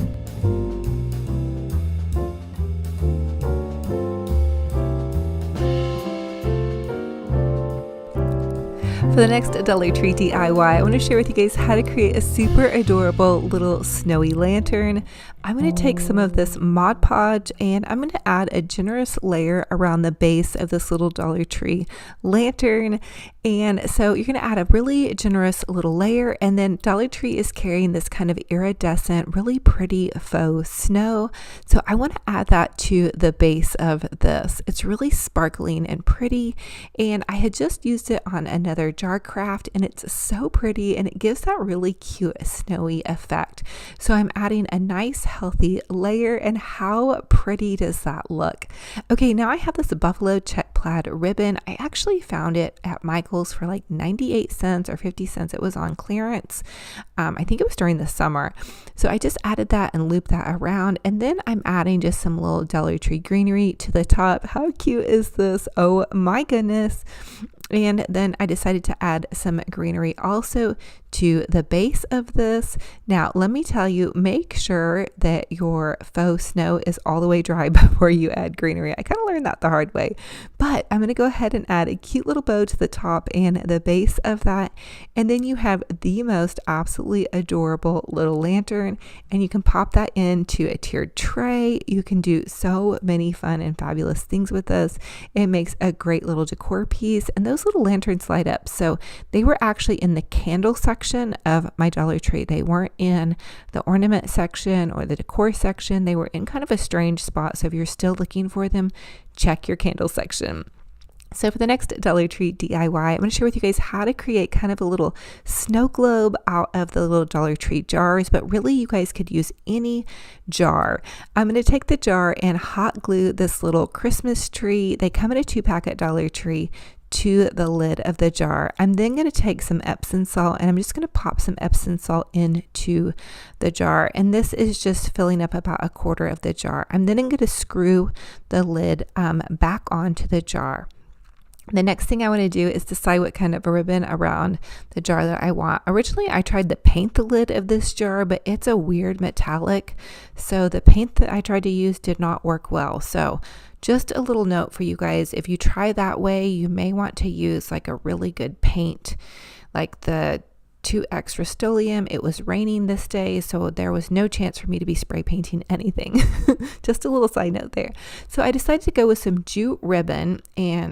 Speaker 2: For the next Dollar Tree DIY, I want to share with you guys how to create a super adorable little snowy lantern. I'm going to take some of this Mod Podge and I'm going to add a generous layer around the base of this little Dollar Tree lantern. And so you're going to add a really generous little layer, and then Dollar Tree is carrying this kind of iridescent, really pretty faux snow. So I want to add that to the base of this. It's really sparkling and pretty, and I had just used it on another jar craft, and it's so pretty, and it gives that really cute snowy effect. So I'm adding a nice healthy layer, and how pretty does that look? Okay, now I have this buffalo check plaid ribbon. I actually found it at Michael's for like 98 cents or 50 cents. It was on clearance. I think it was during the summer. So I just added that and looped that around. And then I'm adding just some little Dollar Tree greenery to the top. How cute is this? Oh my goodness. And then I decided to add some greenery also to the base of this. Now, let me tell you, make sure that your faux snow is all the way dry before you add greenery. I kind of learned that the hard way, but I'm going to go ahead and add a cute little bow to the top and the base of that. And then you have the most absolutely adorable little lantern, and you can pop that into a tiered tray. You can do so many fun and fabulous things with this. It makes a great little decor piece, and those little lanterns light up. So they were actually in the candle section of my Dollar Tree. They weren't in the ornament section or the decor section. They were in kind of a strange spot. So if you're still looking for them, check your candle section. So for the next Dollar Tree DIY, I'm going to share with you guys how to create kind of a little snow globe out of the little Dollar Tree jars, but really you guys could use any jar. I'm going to take the jar and hot glue this little Christmas tree. They come in a 2-pack at Dollar Tree to the lid of the jar. I'm then going to take some Epsom salt and I'm just going to pop some Epsom salt into the jar. And this is just filling up about 1/4 of the jar. I'm then going to screw the lid back onto the jar. The next thing I want to do is decide what kind of a ribbon around the jar that I want. Originally, I tried to paint the lid of this jar, but it's a weird metallic. So the paint that I tried to use did not work well. So just a little note for you guys, if you try that way, you may want to use like a really good paint, like the 2X Rust-Oleum. It was raining this day, so there was no chance for me to be spray painting anything. Just a little side note there. So I decided to go with some jute ribbon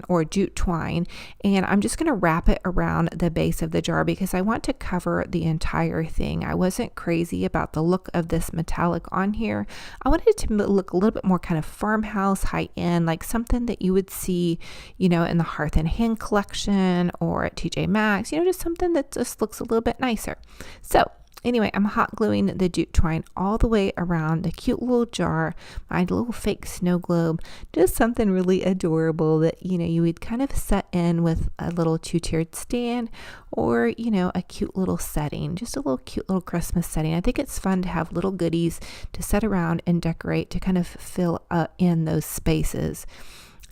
Speaker 2: or jute twine, and I'm just going to wrap it around the base of the jar because I want to cover the entire thing. I wasn't crazy about the look of this metallic on here. I wanted it to look a little bit more kind of farmhouse, high-end, like something that you would see, in the Hearth and Hand collection or at TJ Maxx, just something that just looks a little bit nicer. So anyway, I'm hot gluing the jute twine all the way around the cute little jar, my little fake snow globe, just something really adorable that, you would kind of set in with a little 2-tiered stand or, a cute little setting, just a little cute little Christmas setting. I think it's fun to have little goodies to set around and decorate to kind of fill in those spaces.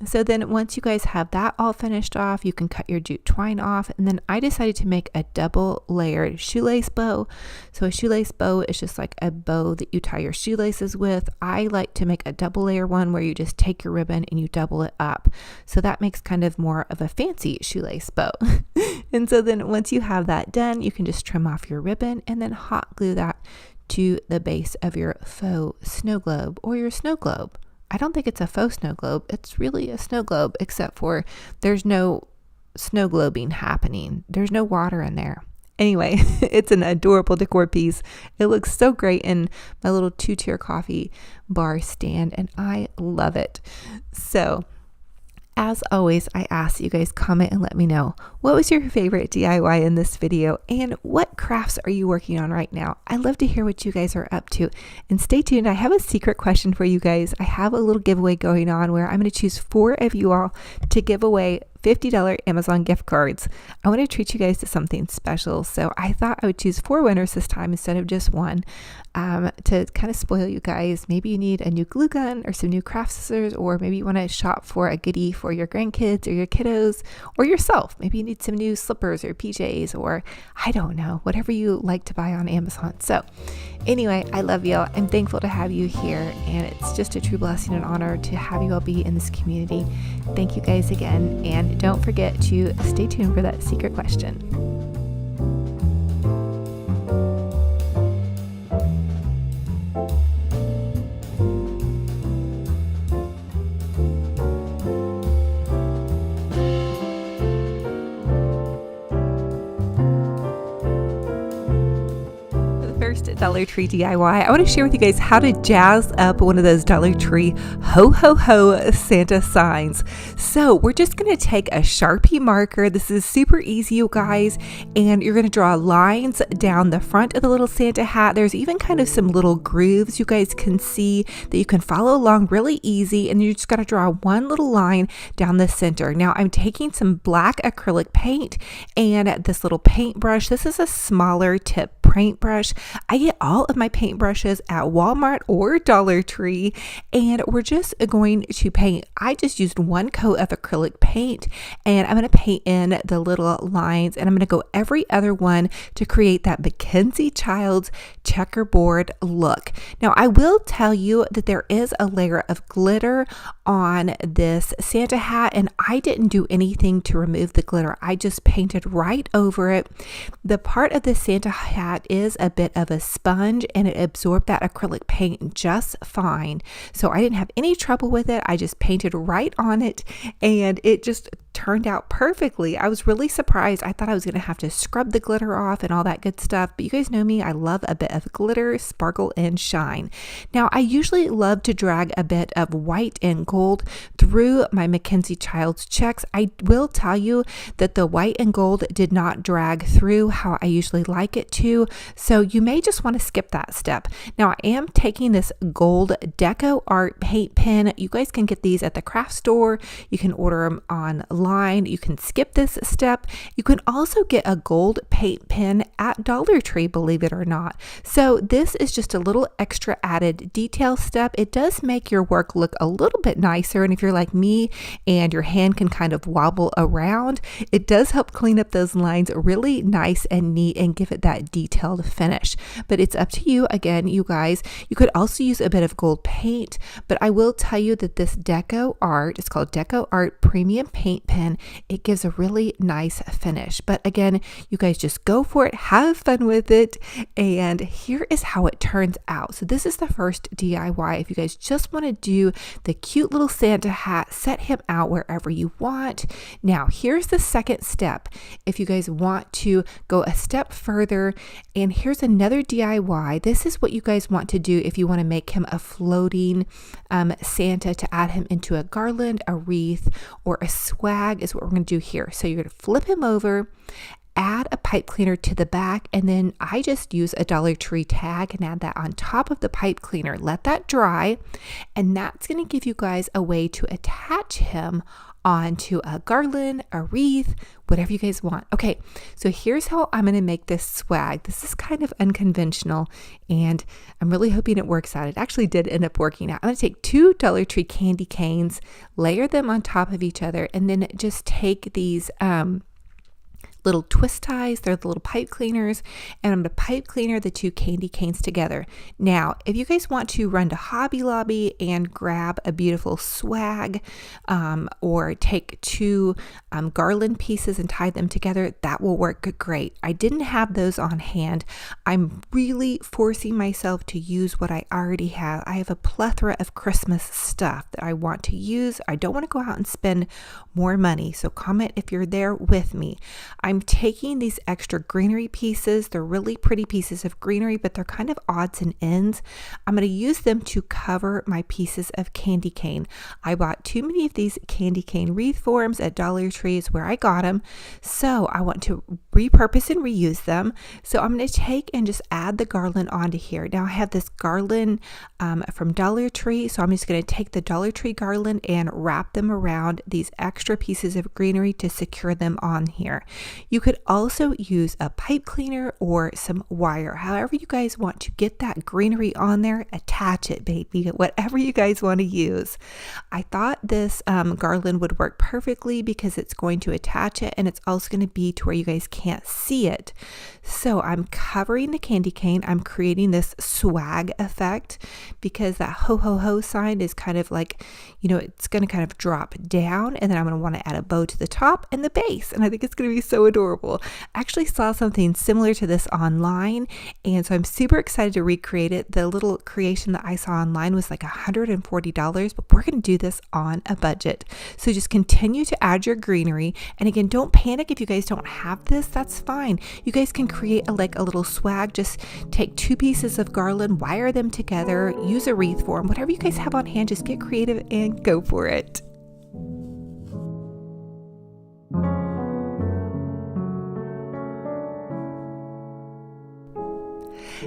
Speaker 2: So then once you guys have that all finished off, you can cut your jute twine off. And then I decided to make a double layered shoelace bow. So a shoelace bow is just like a bow that you tie your shoelaces with. I like to make a double layer one where you just take your ribbon and you double it up. So that makes kind of more of a fancy shoelace bow. And so then once you have that done, you can just trim off your ribbon and then hot glue that to the base of your faux snow globe or your snow globe. I don't think it's a faux snow globe. It's really a snow globe, except for there's no snow globing happening. There's no water in there. Anyway, it's an adorable decor piece. It looks so great in my little 2-tier coffee bar stand, and I love it. So as always, I ask that you guys comment and let me know what was your favorite DIY in this video and what crafts are you working on right now. I love to hear what you guys are up to. And stay tuned. I have a secret question for you guys. I have a little giveaway going on where I'm going to choose 4 of you all to give away $50 Amazon gift cards. I want to treat you guys to something special. So I thought I would choose 4 winners this time instead of just one, to kind of spoil you guys. Maybe you need a new glue gun or some new craft scissors, or maybe you want to shop for a goodie for your grandkids or your kiddos or yourself. Maybe you need some new slippers or PJs, or I don't know, whatever you like to buy on Amazon. So anyway, I love y'all. I'm thankful to have you here, and it's just a true blessing and honor to have you all be in this community. Thank you guys again, and don't forget to stay tuned for that secret question. first Dollar Tree DIY, I want to share with you guys how to jazz up one of those Dollar Tree ho ho ho Santa signs. So we're just going to take a Sharpie marker. This is super easy, you guys, and you're going to draw lines down the front of the little Santa hat. There's even kind of some little grooves you guys can see that you can follow along really easy, and you just got to draw one little line down the center. Now I'm taking some black acrylic paint and this little paintbrush. This is a smaller tip paintbrush. I get all of my paintbrushes at Walmart or Dollar Tree, and we're just going to paint. I just used one coat of acrylic paint, and I'm going to paint in the little lines, and I'm going to go every other one to create that Mackenzie Childs checkerboard look. Now I will tell you that there is a layer of glitter on this Santa hat, and I didn't do anything to remove the glitter. I just painted right over it. The part of the Santa hat is a bit of a sponge, and it absorbed that acrylic paint just fine. So I didn't have any trouble with it. I just painted right on it, and it just turned out perfectly. I was really surprised. I thought I was going to have to scrub the glitter off and all that good stuff, but you guys know me. I love a bit of glitter, sparkle, and shine. Now, I usually love to drag a bit of white and gold through my Mackenzie Childs checks. I will tell you that the white and gold did not drag through how I usually like it to, so you may just want to skip that step. Now, I am taking this gold Deco Art paint pen. You guys can get these at the craft store. You can order them online. You can skip this step. You can also get a gold paint pen at Dollar Tree, believe it or not. So this is just a little extra added detail step. It does make your work look a little bit nicer, and if you're like me and your hand can kind of wobble around, it does help clean up those lines really nice and neat and give it that detailed finish. But it's up to you. Again, you guys, you could also use a bit of gold paint, but I will tell you that this Deco Art, it's called Deco Art Premium Paint Pen, it gives a really nice finish. But again, you guys just go for it, have fun with it, and here is how it turns out. So this is the first DIY. If you guys just want to do the cute little Santa hat, set him out wherever you want. Now here's the second step. If you guys want to go a step further, and here's another DIY. This is what you guys want to do if you want to make him a floating Santa, to add him into a garland, a wreath, or a swag is what we're going to do here. So you're going to flip him over, add a pipe cleaner to the back, and then I just use a Dollar Tree tag and add that on top of the pipe cleaner. Let that dry, and that's going to give you guys a way to attach him onto a garland, a wreath, whatever you guys want. Okay, so here's how I'm going to make this swag. This is kind of unconventional, and I'm really hoping it works out. It actually did end up working out. I'm going to take 2 Dollar Tree candy canes, layer them on top of each other, and then just take these little twist ties. They're the little pipe cleaners, and I'm going to pipe cleaner the 2 candy canes together. Now, if you guys want to run to Hobby Lobby and grab a beautiful swag, or take 2 garland pieces and tie them together, that will work great. I didn't have those on hand. I'm really forcing myself to use what I already have. I have a plethora of Christmas stuff that I want to use. I don't want to go out and spend more money, so comment if you're there with me. I'm taking these extra greenery pieces. They're really pretty pieces of greenery, but they're kind of odds and ends. I'm going to use them to cover my pieces of candy cane. I bought too many of these candy cane wreath forms at Dollar Tree, is where I got them. So I want to repurpose and reuse them. So I'm going to take and just add the garland onto here. Now I have this garland from Dollar Tree. So I'm just going to take the Dollar Tree garland and wrap them around these extra pieces of greenery to secure them on here. You could also use a pipe cleaner or some wire. However you guys want to get that greenery on there, attach it, baby. Whatever you guys want to use. I thought this garland would work perfectly because it's going to attach it, and it's also going to be to where you guys can't see it. So I'm covering the candy cane. I'm creating this swag effect because that ho ho ho sign is kind of like, it's going to kind of drop down, and then I'm going to want to add a bow to the top and the base, and I think it's going to be so adorable. I actually saw something similar to this online, and so I'm super excited to recreate it. The little creation that I saw online was like $140, but we're going to do this on a budget. So just continue to add your greenery. And again, don't panic if you guys don't have this. That's fine. You guys can create a little swag. Just take 2 pieces of garland, wire them together, use a wreath form, whatever you guys have on hand. Just get creative and go for it.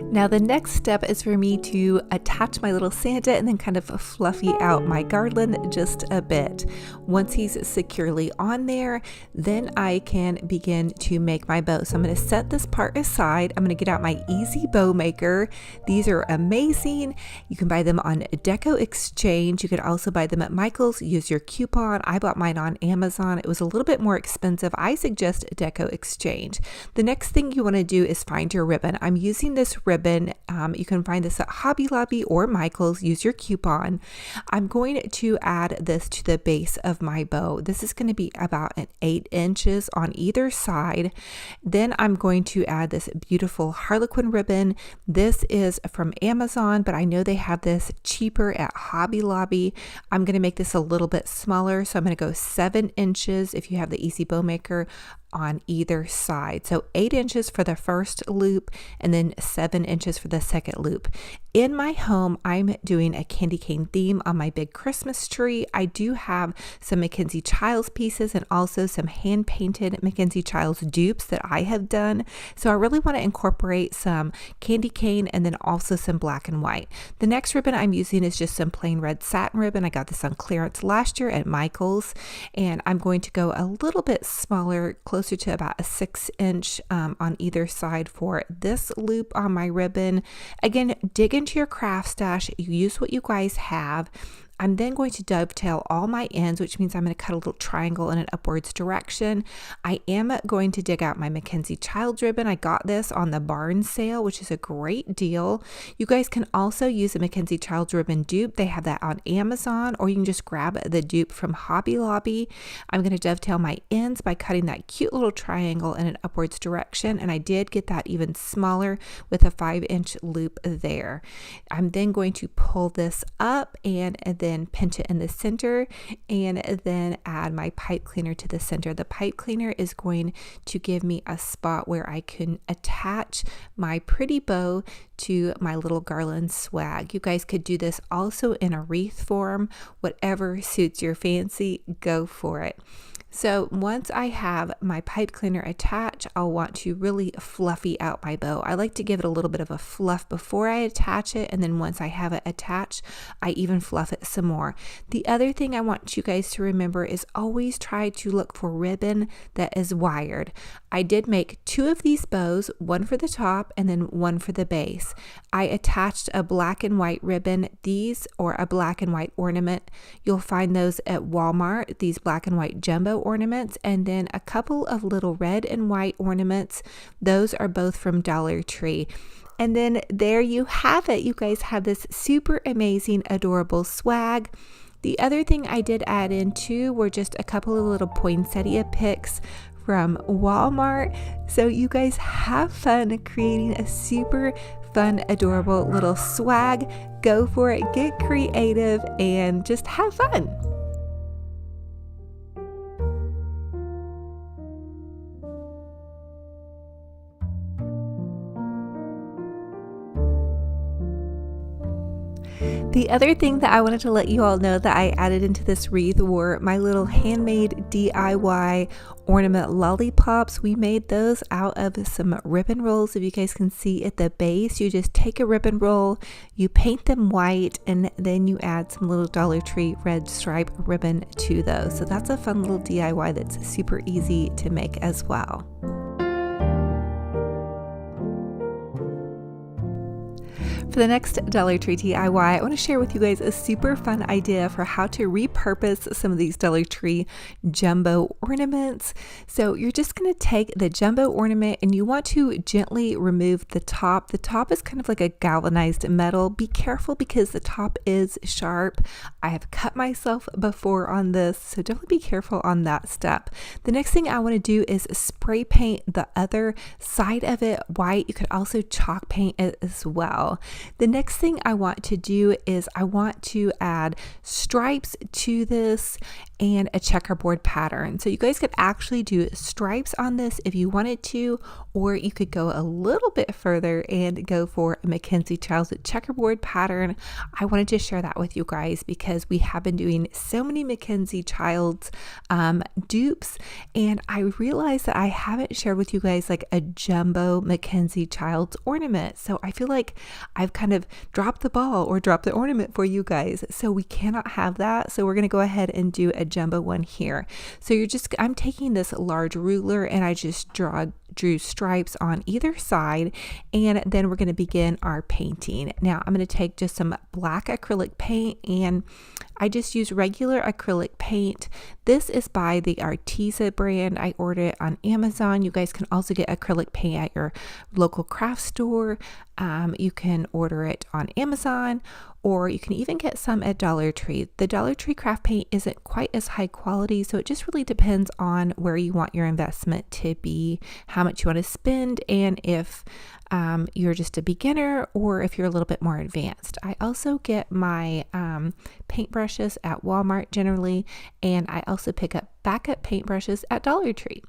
Speaker 2: Now the next step is for me to attach my little Santa and then kind of fluffy out my garland just a bit. Once he's securely on there, then I can begin to make my bow. So I'm going to set this part aside. I'm going to get out my Easy Bow Maker. These are amazing. You can buy them on Deco Exchange. You could also buy them at Michael's. Use your coupon. I bought mine on Amazon. It was a little bit more expensive. I suggest Deco Exchange. The next thing you want to do is find your ribbon. I'm using this ribbon. You can find this at Hobby Lobby or Michael's. Use your coupon. I'm going to add this to the base of my bow. This is going to be about 8 inches on either side. Then I'm going to add this beautiful Harlequin ribbon. This is from Amazon, but I know they have this cheaper at Hobby Lobby. I'm going to make this a little bit smaller, so I'm going to go 7 inches if you have the Easy Bow Maker on either side. So 8 inches for the first loop and then 7 inches for the second loop. In my home, I'm doing a candy cane theme on my big Christmas tree. I do have some Mackenzie Childs pieces and also some hand painted Mackenzie Childs dupes that I have done. So I really want to incorporate some candy cane and then also some black and white. The next ribbon I'm using is just some plain red satin ribbon. I got this on clearance last year at Michael's, and I'm going to go a little bit smaller, closer to about a 6-inch on either side for this loop on my ribbon. Again, dig into your craft stash. You use what you guys have. I'm then going to dovetail all my ends, which means I'm going to cut a little triangle in an upwards direction. I am going to dig out my Mackenzie Childs ribbon. I got this on the barn sale, which is a great deal. You guys can also use a Mackenzie Childs ribbon dupe. They have that on Amazon, or you can just grab the dupe from Hobby Lobby. I'm going to dovetail my ends by cutting that cute little triangle in an upwards direction, and I did get that even smaller with a 5-inch loop there. I'm then going to pull this up and then pinch it in the center and then add my pipe cleaner to the center. The pipe cleaner is going to give me a spot where I can attach my pretty bow to my little garland swag. You guys could do this also in a wreath form. Whatever suits your fancy, go for it. So once I have my pipe cleaner attached, I'll want to really fluffy out my bow. I like to give it a little bit of a fluff before I attach it, and then once I have it attached, I even fluff it some more. The other thing I want you guys to remember is always try to look for ribbon that is wired. I did make 2 of these bows, one for the top and then one for the base. I attached a black and white ribbon, these, or a black and white ornament. You'll find those at Walmart, these black and white jumbo ornaments, and then a couple of little red and white ornaments. Those are both from Dollar Tree. And then there you have it. You guys have this super amazing, adorable swag. The other thing I did add in too were just a couple of little poinsettia picks from Walmart. So you guys have fun creating a super fun, adorable little swag. Go for it, get creative, and just have fun. The other thing that I wanted to let you all know that I added into this wreath were my little handmade DIY ornament lollipops. We made those out of some ribbon rolls. If you guys can see at the base, you just take a ribbon roll, you paint them white, and then you add some little Dollar Tree red stripe ribbon to those. So that's a fun little DIY that's super easy to make as well. For the next Dollar Tree DIY, I want to share with you guys a super fun idea for how to repurpose some of these Dollar Tree jumbo ornaments. So you're just going to take the jumbo ornament and you want to gently remove the top. The top is kind of like a galvanized metal. Be careful because the top is sharp. I have cut myself before on this, so definitely be careful on that step. The next thing I want to do is spray paint the other side of it white. You could also chalk paint it as well. The next thing I want to do is I want to add stripes to this and a checkerboard pattern. So you guys could actually do stripes on this if you wanted to, or you could go a little bit further and go for a Mackenzie Childs checkerboard pattern. I wanted to share that with you guys because we have been doing so many Mackenzie Childs dupes, and I realized that I haven't shared with you guys like a jumbo Mackenzie Childs ornament. So I feel like I've kind of dropped the ball or dropped the ornament for you guys. So we cannot have that. So we're going to go ahead and do a jumbo one here. So I'm taking this large ruler and I just drew stripes on either side, and then we're going to begin our painting. Now I'm going to take just some black acrylic paint, and I just use regular acrylic paint. This is by the Arteza brand. I ordered it on Amazon. You guys can also get acrylic paint at your local craft store. You can order it on Amazon, or you can even get some at Dollar Tree. The Dollar Tree craft paint isn't quite as high quality, so it just really depends on where you want your investment to be, how much you want to spend, and if you're just a beginner or if you're a little bit more advanced. I also get my paintbrushes at Walmart generally, and I also pick up backup paintbrushes at Dollar Tree.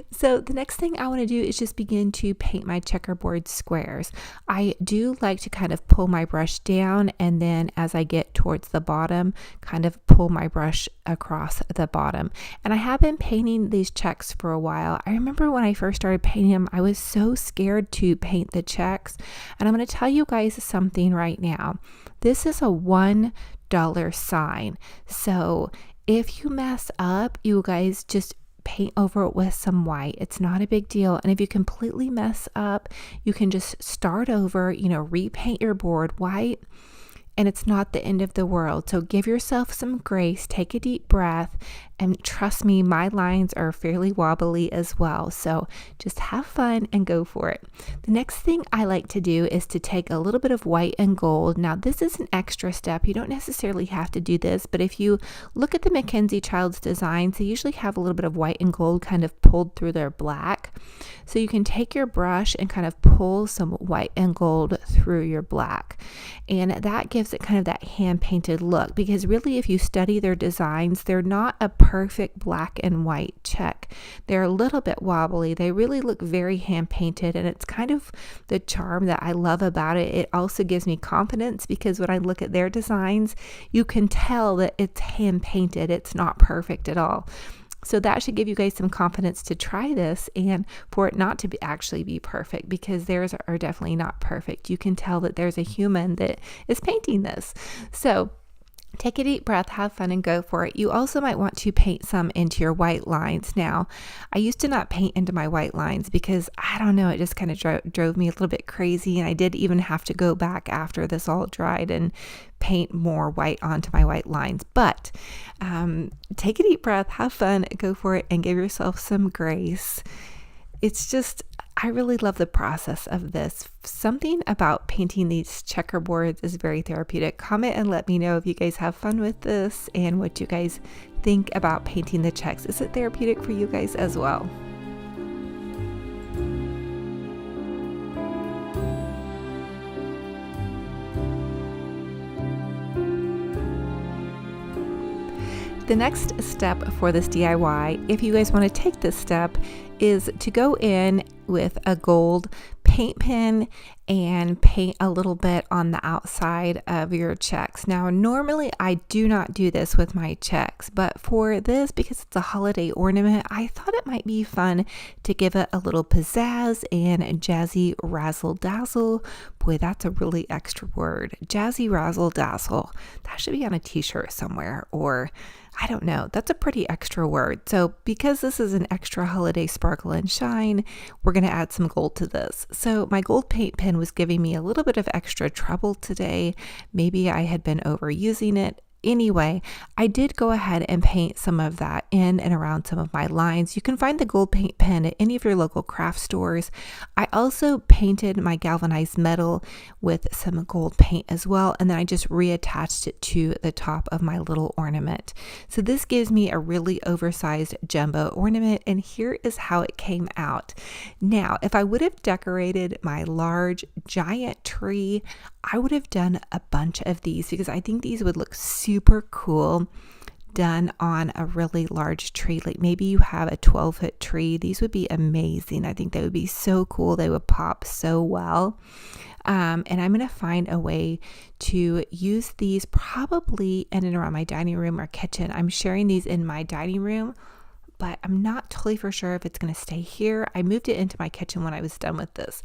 Speaker 2: So the next thing I want to do is just begin to paint my checkerboard squares. I do like to kind of pull my brush down, and then as I get towards the bottom, kind of pull my brush across the bottom. And I have been painting these checks for a while. I remember when I first started painting them, I was so scared to paint the checks. And I'm going to tell you guys something right now. This is a $1 sign. So if you mess up, you guys just paint over it with some white. It's not a big deal. And if you completely mess up, you can just start over, repaint your board white, and it's not the end of the world. So give yourself some grace, take a deep breath, and trust me, my lines are fairly wobbly as well. So just have fun and go for it. The next thing I like to do is to take a little bit of white and gold. Now this is an extra step. You don't necessarily have to do this, but if you look at the Mackenzie Childs designs, they usually have a little bit of white and gold kind of pulled through their black. So you can take your brush and kind of pull some white and gold through your black. And that gives it kind of that hand painted look, because really if you study their designs, they're not a perfect black and white check. They're a little bit wobbly. They really look very hand painted, and it's kind of the charm that I love about it. It also gives me confidence because when I look at their designs, you can tell that it's hand painted. It's not perfect at all. So that should give you guys some confidence to try this and for it not to actually be perfect, because theirs are definitely not perfect. You can tell that there's a human that is painting this. So take a deep breath, have fun, and go for it. You also might want to paint some into your white lines. Now, I used to not paint into my white lines because, I don't know, it just kind of drove me a little bit crazy. And I did even have to go back after this all dried and paint more white onto my white lines. But take a deep breath, have fun, go for it, and give yourself some grace. It's just, I really love the process of this. Something about painting these checkerboards is very therapeutic. Comment and let me know if you guys have fun with this and what you guys think about painting the checks. Is it therapeutic for you guys as well? The next step for this DIY, if you guys want to take this step, is to go in with a gold paint pen and paint a little bit on the outside of your checks. Now, normally I do not do this with my checks, but for this, because it's a holiday ornament, I thought it might be fun to give it a little pizzazz and jazzy razzle dazzle. Boy, that's a really extra word. Jazzy razzle dazzle. That should be on a t-shirt somewhere, or I don't know. That's a pretty extra word. So because this is an extra holiday sparkle and shine, we're going to add some gold to this. So my gold paint pen was giving me a little bit of extra trouble today. Maybe I had been overusing it. anyway, I did go ahead and paint some of that in and around some of my lines. You can find the gold paint pen at any of your local craft stores. I also painted my galvanized metal with some gold paint as well, and then I just reattached it to the top of my little ornament. So this gives me a really oversized jumbo ornament, and here is how it came out. Now, if I would have decorated my large giant tree, I would have done a bunch of these because I think these would look super cool done on a really large tree. Like maybe you have a 12-foot tree. These would be amazing. I think they would be so cool. They would pop so well. And I'm going to find a way to use these probably in and around my dining room or kitchen. I'm sharing these in my dining room, but I'm not totally for sure if it's going to stay here. I moved it into my kitchen when I was done with this.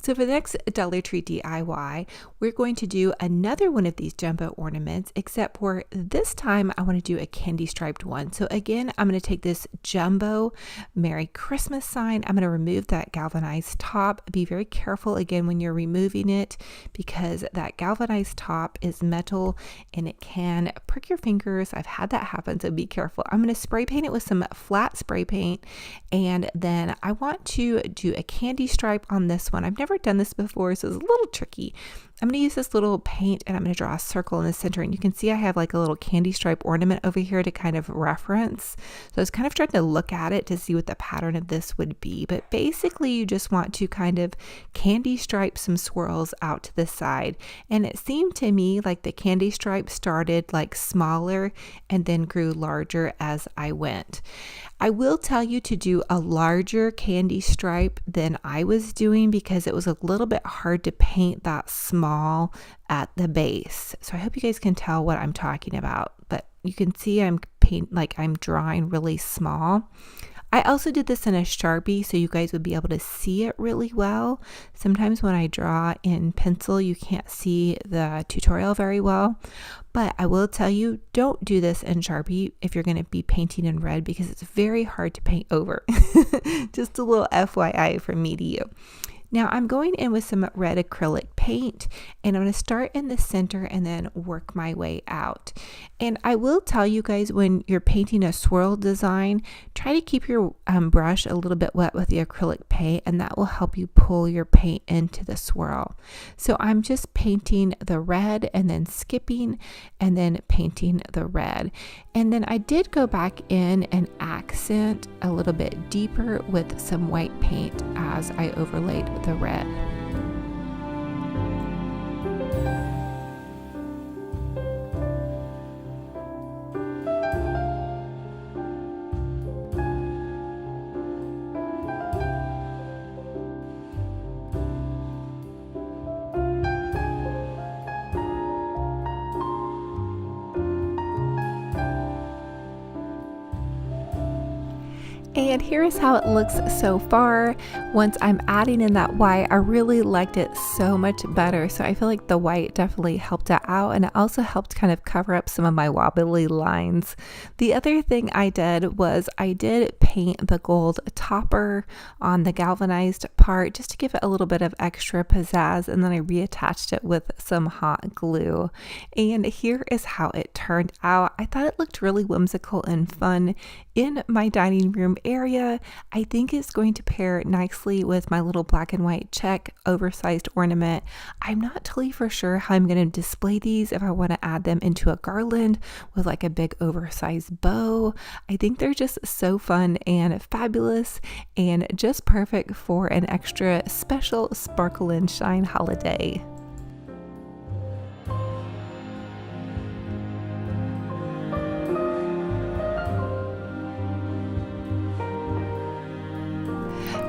Speaker 2: So for the next Dollar Tree DIY, we're going to do another one of these jumbo ornaments, except for this time I want to do a candy striped one. So again, I'm going to take this jumbo Merry Christmas sign. I'm going to remove that galvanized top. Be very careful again when you're removing it because that galvanized top is metal and it can prick your fingers. I've had that happen, so be careful. I'm going to spray paint it with some flat spray paint, and then I want to do a candy stripe on this one. I've never done this before, so it's a little tricky. I'm going to use this little paint and I'm going to draw a circle in the center, and you can see I have like a little candy stripe ornament over here to kind of reference. So I was kind of trying to look at it to see what the pattern of this would be, but basically you just want to kind of candy stripe some swirls out to the side. And it seemed to me like the candy stripe started like smaller and then grew larger as I went. I will tell you to do a larger candy stripe than I was doing because it was a little bit hard to paint that small at the base. So I hope you guys can tell what I'm talking about, but you can see I'm drawing really small. I also did this in a Sharpie so you guys would be able to see it really well. Sometimes when I draw in pencil, you can't see the tutorial very well, but I will tell you, don't do this in Sharpie if you're going to be painting in red because it's very hard to paint over. Just a little FYI from me to you. Now I'm going in with some red acrylic paint, and I'm going to start in the center and then work my way out. And I will tell you guys, when you're painting a swirl design, try to keep your brush a little bit wet with the acrylic paint, and that will help you pull your paint into the swirl. So I'm just painting the red and then skipping and then painting the red. And then I did go back in and accent a little bit deeper with some white paint as I overlaid the red. And here is how it looks so far. Once I'm adding in that white, I really liked it so much better. So I feel like the white definitely helped it out, and it also helped kind of cover up some of my wobbly lines. The other thing I did was I did paint the gold topper on the galvanized part just to give it a little bit of extra pizzazz, and then I reattached it with some hot glue. And here is how it turned out. I thought it looked really whimsical and fun in my dining room area. I think it's going to pair nicely with my little black and white check oversized ornament. I'm not totally for sure how I'm going to display these, if I want to add them into a garland with like a big oversized bow. I think they're just so fun and fabulous and just perfect for an extra special sparkle and shine holiday.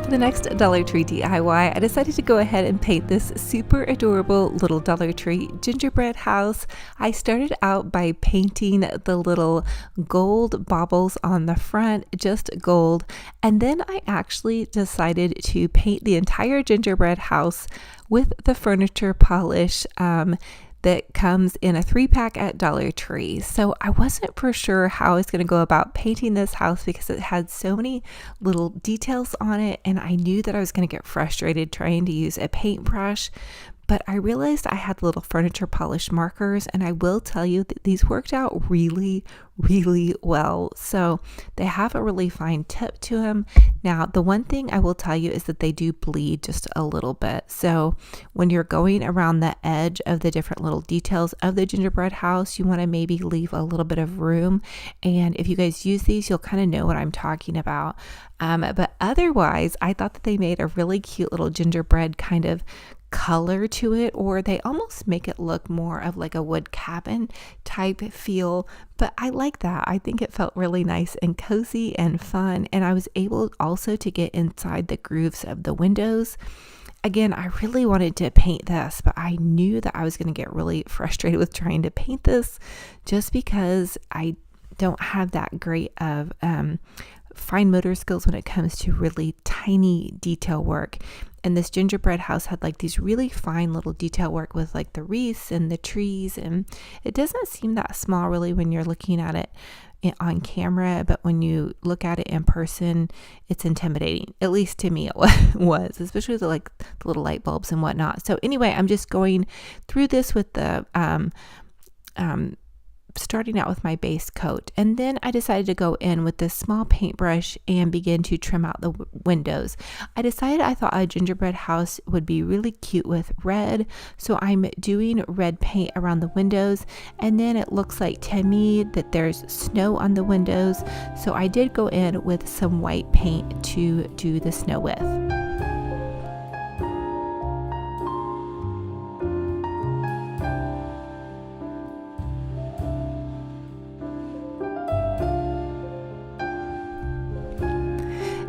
Speaker 2: For the next Dollar Tree DIY, I decided to go ahead and paint this super adorable little Dollar Tree gingerbread house. I started out by painting the little gold baubles on the front, just gold, and then I actually decided to paint the entire gingerbread house with the furniture polish that comes in a 3-pack at Dollar Tree. So I wasn't for sure how I was going to go about painting this house because it had so many little details on it, and I knew that I was going to get frustrated trying to use a paintbrush. but I realized I had little furniture polish markers, and I will tell you that these worked out really, really well. So they have a really fine tip to them. Now, the one thing I will tell you is that they do bleed just a little bit. So when you're going around the edge of the different little details of the gingerbread house, you want to maybe leave a little bit of room. And if you guys use these, you'll kind of know what I'm talking about. But otherwise, I thought that they made a really cute little gingerbread kind of color to it, or they almost make it look more of like a wood cabin type feel. But I like that. I think it felt really nice and cozy and fun. And I was able also to get inside the grooves of the windows. Again, I really wanted to paint this, but I knew that I was going to get really frustrated with trying to paint this just because I don't have that great of fine motor skills when it comes to really tiny detail work. And this gingerbread house had like these really fine little detail work with like the wreaths and the trees, and it doesn't seem that small really when you're looking at it on camera, but when you look at it in person, it's intimidating. At least to me it was, especially the little light bulbs and whatnot. So anyway, I'm just going through this with the starting out with my base coat, and then I decided to go in with this small paintbrush and begin to trim out the windows. I decided I thought a gingerbread house would be really cute with red, so I'm doing red paint around the windows, and then it looks like to me that there's snow on the windows, so I did go in with some white paint to do the snow with.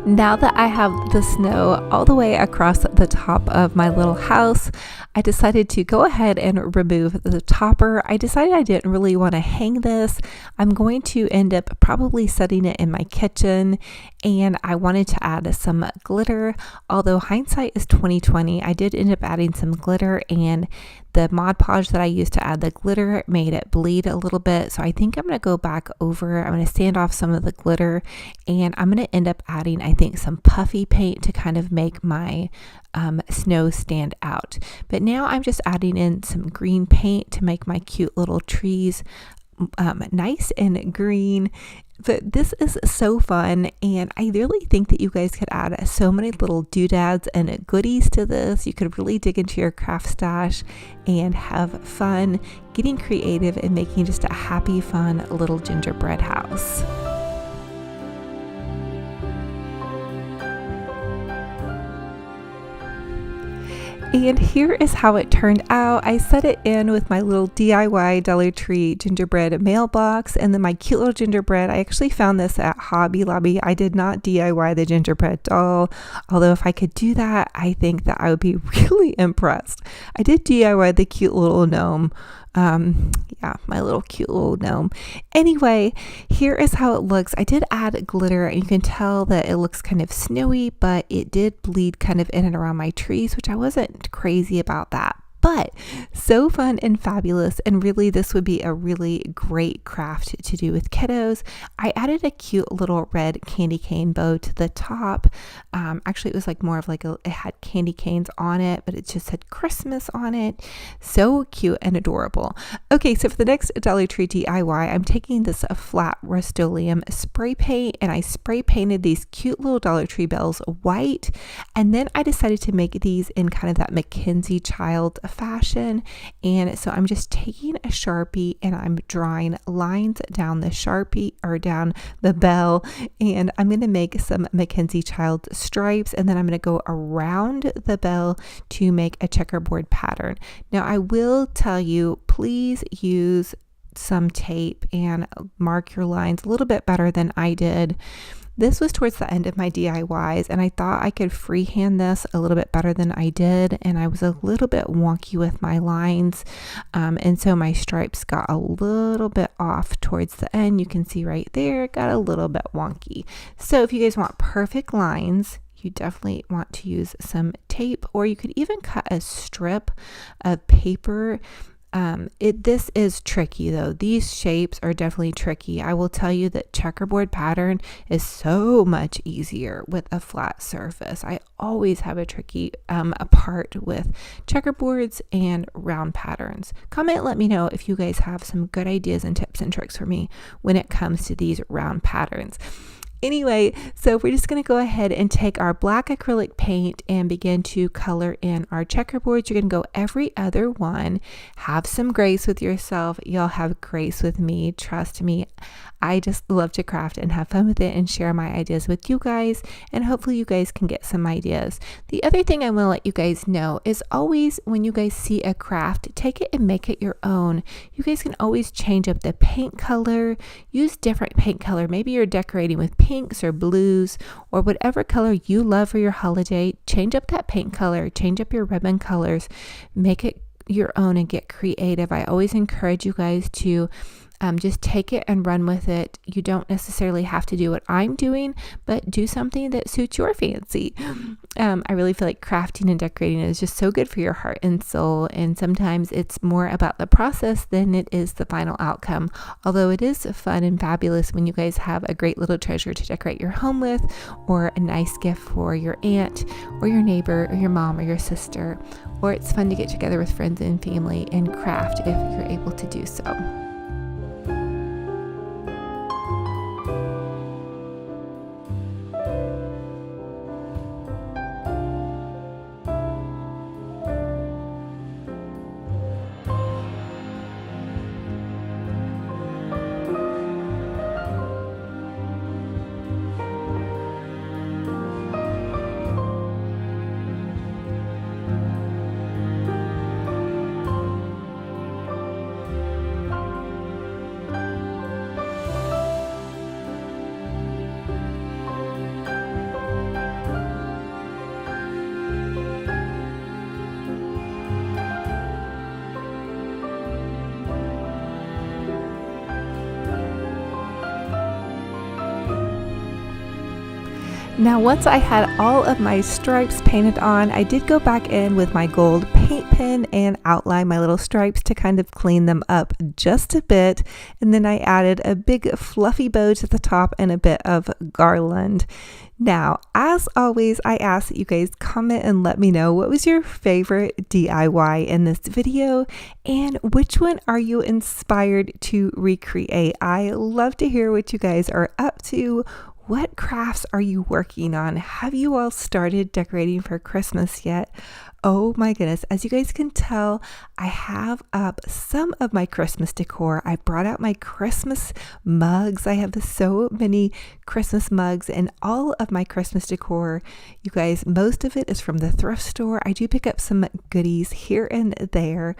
Speaker 2: Now that I have the snow all the way across the top of my little house, I decided to go ahead and remove the topper. I decided I didn't really want to hang this. I'm going to end up probably setting it in my kitchen, and I wanted to add some glitter. Although hindsight is 2020, I did end up adding some glitter, and the Mod Podge that I used to add the glitter made it bleed a little bit. So I think I'm going to go back over, I'm going to sand off some of the glitter, and I'm going to end up adding, I think, some puffy paint to kind of make my snow stand out. But now I'm just adding in some green paint to make my cute little trees nice and green. But this is so fun, and I really think that you guys could add so many little doodads and goodies to this. You could really dig into your craft stash and have fun getting creative and making just a happy, fun little gingerbread house. And here is how it turned out. I set it in with my little DIY Dollar Tree gingerbread mailbox, and then my cute little gingerbread. I actually found this at Hobby Lobby. I did not DIY the gingerbread doll, although if I could do that, I think that I would be really impressed. I did DIY the cute little gnome. My little cute little gnome. Anyway, here is how it looks. I did add glitter, and you can tell that it looks kind of snowy, but it did bleed kind of in and around my trees, which I wasn't crazy about that. But so fun and fabulous, and really this would be a really great craft to do with kiddos. I added a cute little red candy cane bow to the top. Actually it was like more of like it had candy canes on it, but it just said Christmas on it. So cute and adorable. Okay, so for the next Dollar Tree DIY, I'm taking this flat Rust-Oleum spray paint, and I spray painted these cute little Dollar Tree bells white, and then I decided to make these in kind of that Mackenzie child fashion. And so I'm just taking a Sharpie and I'm drawing lines down the Sharpie or down the bell, and I'm going to make some Mackenzie child stripes, and then I'm going to go around the bell to make a checkerboard pattern. Now I will tell you, please use some tape and mark your lines a little bit better than I did. This was towards the end of my DIYs, and I thought I could freehand this a little bit better than I did, and I was a little bit wonky with my lines, and so my stripes got a little bit off towards the end. You can see right there, it got a little bit wonky. So if you guys want perfect lines, you definitely want to use some tape, or you could even cut a strip of paper This is tricky though. These shapes are definitely tricky. I will tell you that checkerboard pattern is so much easier with a flat surface. I always have a tricky part with checkerboards and round patterns. Comment, let me know if you guys have some good ideas and tips and tricks for me when it comes to these round patterns. Anyway, so we're just going to go ahead and take our black acrylic paint and begin to color in our checkerboards. You're going to go every other one. Have some grace with yourself. Y'all have grace with me. Trust me. I just love to craft and have fun with it and share my ideas with you guys, and hopefully you guys can get some ideas. The other thing I want to let you guys know is always when you guys see a craft, take it and make it your own. You guys can always change up the paint color, use different paint color. Maybe you're decorating with pinks or blues or whatever color you love for your holiday. Change up that paint color, change up your ribbon colors, make it your own and get creative. I always encourage you guys to just take it and run with it. You don't necessarily have to do what I'm doing, but do something that suits your fancy. I really feel like crafting and decorating is just so good for your heart and soul, and sometimes it's more about the process than it is the final outcome. Although it is fun and fabulous when you guys have a great little treasure to decorate your home with, or a nice gift for your aunt or your neighbor or your mom or your sister, or it's fun to get together with friends and family and craft if you're able to do so. Now, once I had all of my stripes painted on, I did go back in with my gold paint pen and outline my little stripes to kind of clean them up just a bit. And then I added a big fluffy bow to the top and a bit of garland. Now, as always, I ask that you guys comment and let me know what was your favorite DIY in this video and which one are you inspired to recreate. I love to hear what you guys are up to. What crafts are you working on? Have you all started decorating for Christmas yet? Oh my goodness, as you guys can tell, I have up some of my Christmas decor. I brought out my Christmas mugs. I have so many Christmas mugs and all of my Christmas decor. You guys, most of it is from the thrift store. I do pick up some goodies here and there.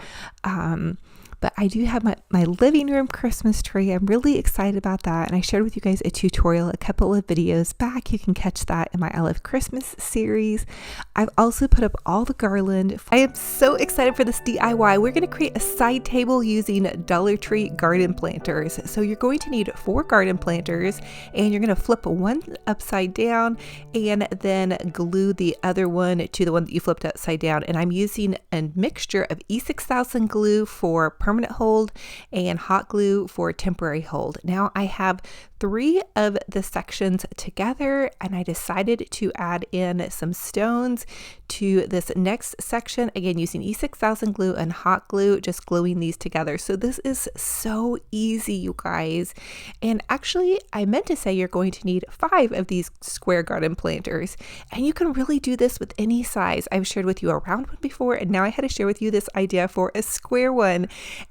Speaker 2: But I do have my living room Christmas tree. I'm really excited about that. And I shared with you guys a tutorial a couple of videos back. You can catch that in my I Love Christmas series. I've also put up all the garland. I am so excited for this DIY. We're going to create a side table using Dollar Tree garden planters. So you're going to need 4 garden planters, and you're going to flip one upside down and then glue the other one to the one that you flipped upside down. And I'm using a mixture of E6000 glue for permanent hold and hot glue for temporary hold. Now I have 3 of the sections together, and I decided to add in some stones to this next section, again using E6000 glue and hot glue, just gluing these together. So this is so easy, you guys. And actually, I meant to say you're going to need 5 of these square garden planters, and you can really do this with any size. I've shared with you a round one before, and now I had to share with you this idea for a square one.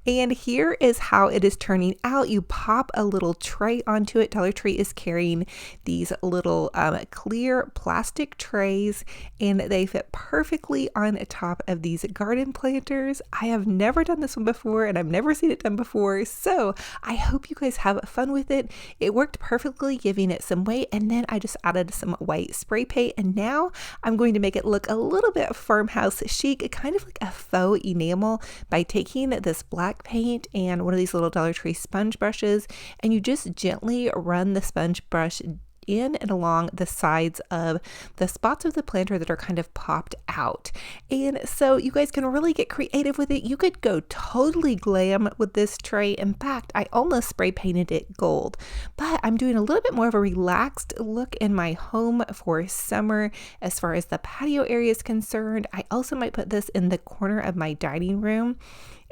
Speaker 2: And here is how it is turning out. You pop a little tray onto it. Dollar Tree is carrying these little clear plastic trays, and they fit perfectly on top of these garden planters. I have never done this one before, and I've never seen it done before, so I hope you guys have fun with it. It worked perfectly, giving it some weight, and then I just added some white spray paint, and now I'm going to make it look a little bit farmhouse chic, kind of like a faux enamel, by taking this black paint and one of these little Dollar Tree sponge brushes, and you just gently run the sponge brush in and along the sides of the spots of the planter that are kind of popped out. And so you guys can really get creative with it. You could go totally glam with this tray. In fact, I almost spray painted it gold, but I'm doing a little bit more of a relaxed look in my home for summer as far as the patio area is concerned. I also might put this in the corner of my dining room.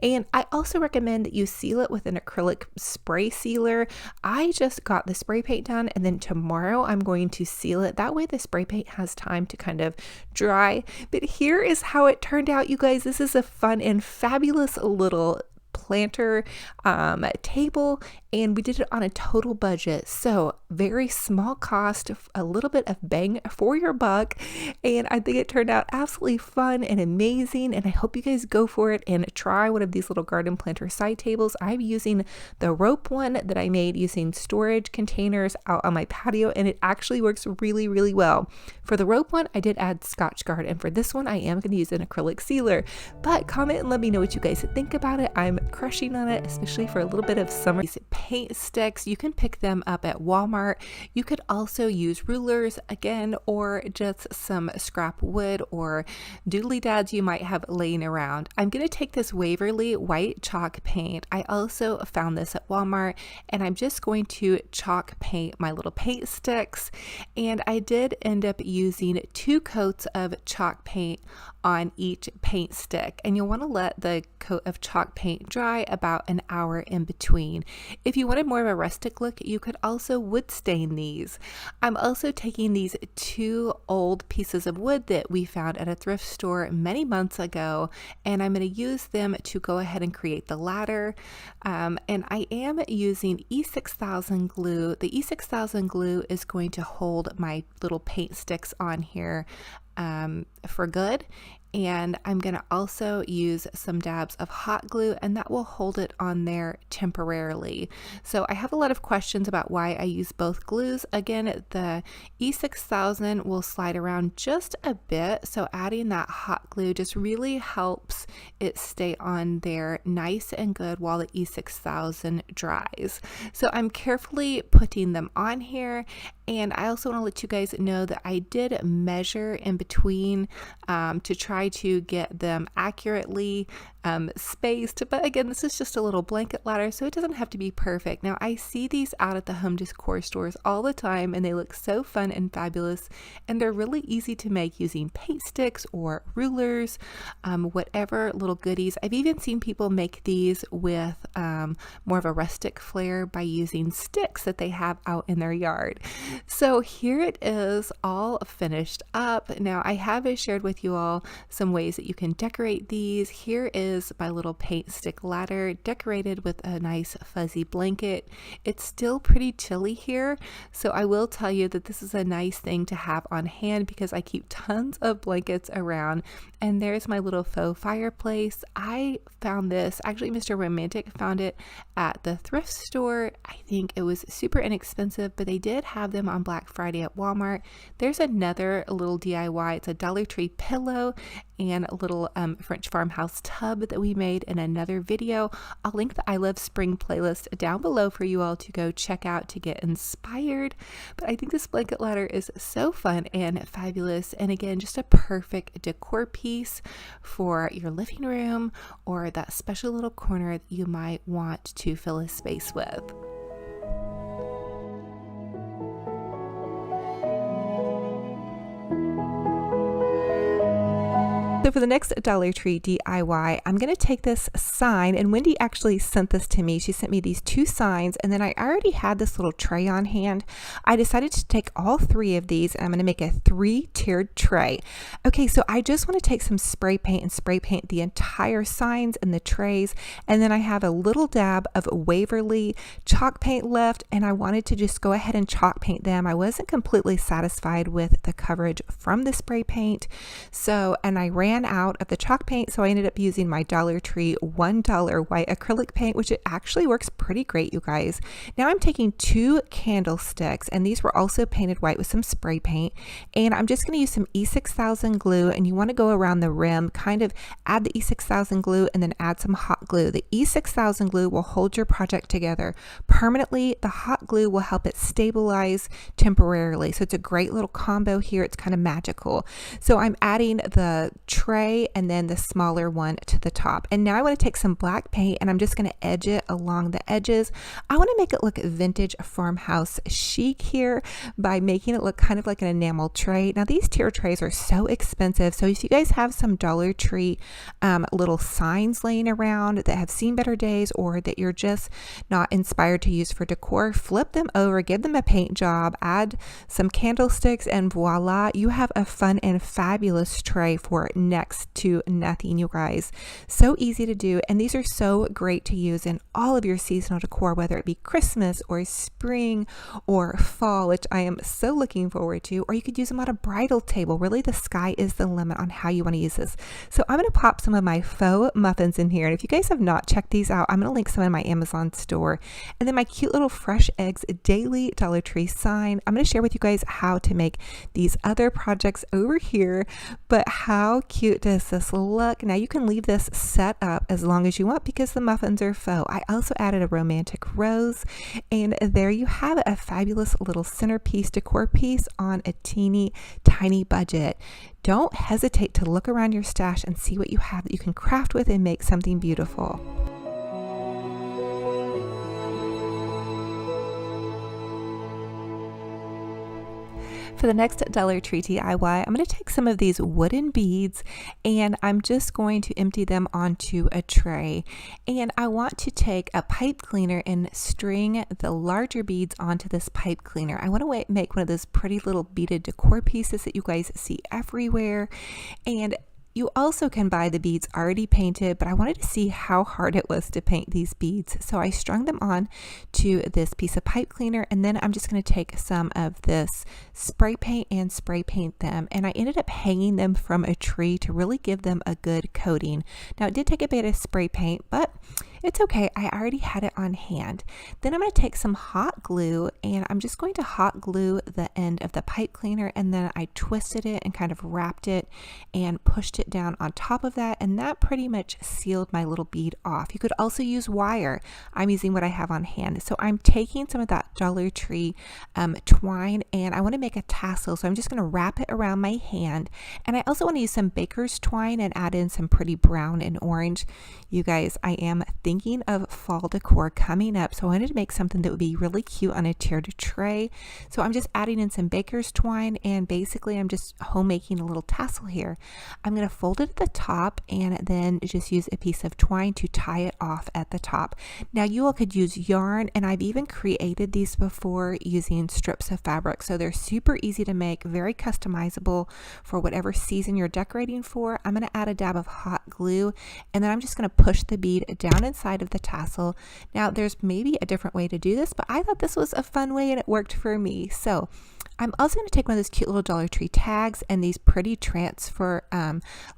Speaker 2: And I also recommend that you seal it with an acrylic spray sealer. I just got the spray paint done, and then tomorrow I'm going to seal it. That way the spray paint has time to kind of dry. But here is how it turned out, you guys. This is a fun and fabulous little planter table, and we did it on a total budget, so very small cost, a little bit of bang for your buck, and I think it turned out absolutely fun and amazing. And I hope you guys go for it and try one of these little garden planter side tables. I'm using the rope one that I made using storage containers out on my patio, and it actually works really, really well. For the rope one, I did add Scotch Guard, and for this one I am going to use an acrylic sealer. But comment and let me know what you guys think about it. I'm crushing on it, especially for a little bit of summer. These paint sticks, you can pick them up at Walmart. You could also use rulers again, or just some scrap wood or doodly dads you might have laying around. I'm going to take this Waverly white chalk paint. I also found this at Walmart, and I'm just going to chalk paint my little paint sticks. And I did end up using 2 coats of chalk paint on each paint stick, and you'll want to let the coat of chalk paint dry about an hour in between. If you wanted more of a rustic look, you could also wood stain these. I'm also taking these 2 old pieces of wood that we found at a thrift store many months ago, and I'm going to use them to go ahead and create the ladder. And I am using E6000 glue. The E6000 glue is going to hold my little paint sticks on here for good. And I'm going to also use some dabs of hot glue, and that will hold it on there temporarily. So I have a lot of questions about why I use both glues. Again, the E6000 will slide around just a bit, so adding that hot glue just really helps it stay on there nice and good while the E6000 dries. So I'm carefully putting them on here. And I also want to let you guys know that I did measure in between to try to get them accurately spaced. But again, this is just a little blanket ladder, so it doesn't have to be perfect. Now, I see these out at the home decor stores all the time, and they look so fun and fabulous. And they're really easy to make using paint sticks or rulers, whatever little goodies. I've even seen people make these with more of a rustic flair by using sticks that they have out in their yard. So here it is all finished up. Now I have shared with you all some ways that you can decorate these. Here is my little paint stick ladder decorated with a nice fuzzy blanket. It's still pretty chilly here, so I will tell you that this is a nice thing to have on hand because I keep tons of blankets around. And there's my little faux fireplace. I found this, actually Mr. Romantic found it at the thrift store. I think it was super inexpensive, but they did have them on Black Friday at Walmart. There's another little DIY. It's a Dollar Tree pillow and a little French farmhouse tub that we made in another video. I'll link the I Love Spring playlist down below for you all to go check out to get inspired. But I think this blanket ladder is so fun and fabulous, and again, just a perfect decor piece for your living room or that special little corner that you might want to fill a space with. So for the next Dollar Tree DIY, I'm going to take this sign, and Wendy actually sent this to me. She sent me these 2 signs, and then I already had this little tray on hand. I decided to take all 3 of these, and I'm going to make a 3-tiered tray. Okay, so I just want to take some spray paint and spray paint the entire signs and the trays, and then I have a little dab of Waverly chalk paint left, and I wanted to just go ahead and chalk paint them. I wasn't completely satisfied with the coverage from the spray paint, so, and I ran ran out of the chalk paint, so I ended up using my Dollar Tree $1 white acrylic paint, which it actually works pretty great, you guys. Now I'm taking 2 candlesticks, and these were also painted white with some spray paint, and I'm just going to use some E6000 glue, and you want to go around the rim, kind of add the E6000 glue and then add some hot glue. The E6000 glue will hold your project together permanently. The hot glue will help it stabilize temporarily. So it's a great little combo here. It's kind of magical. So I'm adding the tray and then the smaller one to the top. And now I want to take some black paint and I'm just going to edge it along the edges. I want to make it look vintage farmhouse chic here by making it look kind of like an enamel tray. Now these tier trays are so expensive. So if you guys have some Dollar Tree little signs laying around that have seen better days or that you're just not inspired to use for decor, flip them over, give them a paint job, add some candlesticks, and voila, you have a fun and fabulous tray for next to nothing, you guys. So easy to do, and these are so great to use in all of your seasonal decor, whether it be Christmas or spring or fall, which I am so looking forward to, or you could use them on a bridal table. Really, the sky is the limit on how you want to use this. So I'm going to pop some of my faux muffins in here, and if you guys have not checked these out, I'm going to link some in my Amazon store. And then my cute little Fresh Eggs Daily Dollar Tree sign. I'm going to share with you guys how to make these other projects over here, but how cute does this look? Now you can leave this set up as long as you want because the muffins are faux. I also added a romantic rose, and there you have it, a fabulous little centerpiece decor piece on a teeny tiny budget. Don't hesitate to look around your stash and see what you have that you can craft with and make something beautiful. For the next Dollar Tree DIY, I'm going to take some of these wooden beads and I'm just going to empty them onto a tray. And I want to take a pipe cleaner and string the larger beads onto this pipe cleaner. I want to make one of those pretty little beaded decor pieces that you guys see everywhere. And you also can buy the beads already painted, but I wanted to see how hard it was to paint these beads. So I strung them on to this piece of pipe cleaner, and then I'm just going to take some of this spray paint and spray paint them. And I ended up hanging them from a tree to really give them a good coating. Now it did take a bit of spray paint, but it's okay. I already had it on hand. Then I'm going to take some hot glue and I'm just going to hot glue the end of the pipe cleaner, and then I twisted it and kind of wrapped it and pushed it down on top of that, and that pretty much sealed my little bead off. You could also use wire. I'm using what I have on hand. So I'm taking some of that Dollar Tree twine and I want to make a tassel. So I'm just going to wrap it around my hand, and I also want to use some baker's twine and add in some pretty brown and orange. You guys, I am thinking of fall decor coming up, so I wanted to make something that would be really cute on a tiered tray. So I'm just adding in some baker's twine, and basically I'm just homemaking a little tassel here. I'm going to fold it at the top and then just use a piece of twine to tie it off at the top. Now you all could use yarn, and I've even created these before using strips of fabric, so they're super easy to make, very customizable for whatever season you're decorating for. I'm going to add a dab of hot glue, and then I'm just going to push the bead down inside of the tassel. Now there's maybe a different way to do this, but I thought this was a fun way and it worked for me. So I'm also going to take one of those cute little Dollar Tree tags and these pretty transfer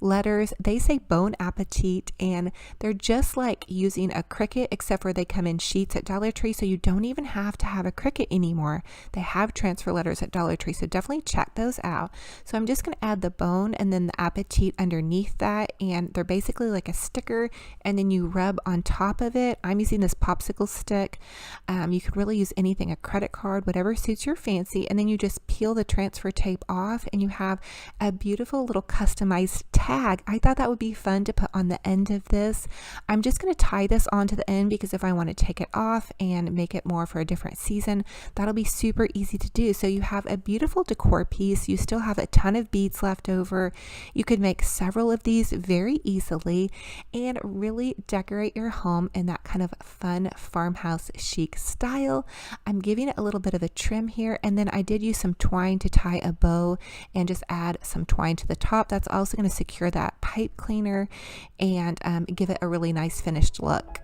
Speaker 2: letters. They say Bon Appetit, and they're just like using a Cricut, except for they come in sheets at Dollar Tree, so you don't even have to have a Cricut anymore. They have transfer letters at Dollar Tree, so definitely check those out. So I'm just going to add the Bon and then the Appetit underneath that, and they're basically like a sticker, and then you rub on top of it. I'm using this popsicle stick. You could really use anything, a credit card, whatever suits your fancy, and then you just peel the transfer tape off and you have a beautiful little customized tag. I thought that would be fun to put on the end of this. I'm just going to tie this onto the end because if I want to take it off and make it more for a different season, that'll be super easy to do. So you have a beautiful decor piece. You still have a ton of beads left over. You could make several of these very easily and really decorate your home in that kind of fun farmhouse chic style. I'm giving it a little bit of a trim here, and then I did use some twine to tie a bow and just add some twine to the top. That's also going to secure that pipe cleaner and give it a really nice finished look.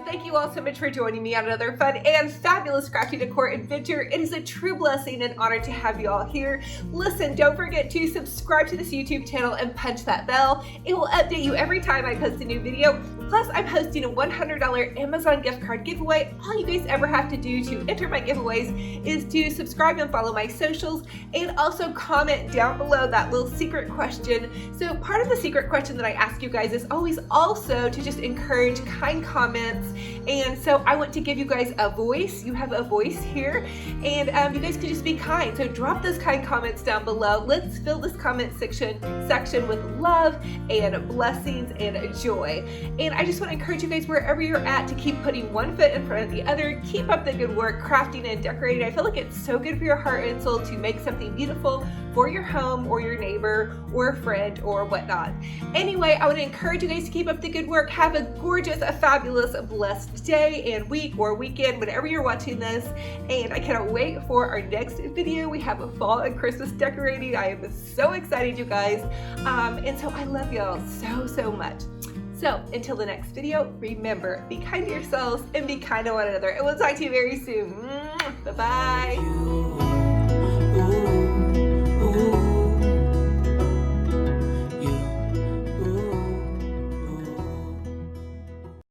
Speaker 1: thank you all so much for joining me on another fun and fabulous crafty decor adventure. It is a true blessing and honor to have you all here. Listen, don't forget to subscribe to this YouTube channel and punch that bell. It will update you every time I post a new video. Plus, I'm hosting a $100 Amazon gift card giveaway. All you guys ever have to do to enter my giveaways is to subscribe and follow my socials, and also comment down below that little secret question. So part of the secret question that I ask you guys is always also to just encourage kind comments, and so I want to give you guys a voice. You have a voice here, and you guys can just be kind. So drop those kind comments down below. Let's fill this comment section with love and blessings and joy. And I just want to encourage you guys, wherever you're at, to keep putting one foot in front of the other. Keep up the good work crafting and decorating. I feel like it's so good for your heart and soul to make something beautiful for your home or your neighbor or a friend or whatnot. Anyway, I want to encourage you guys to keep up the good work. Have a gorgeous, a fabulous, blessed day and week or weekend, whenever you're watching this. And I cannot wait for our next video. We have a fall and Christmas decorating. I am so excited, you guys. And so I love y'all so much. So until the next video, remember, be kind to yourselves and be kind to one another. And we'll talk to you very soon. Bye-bye.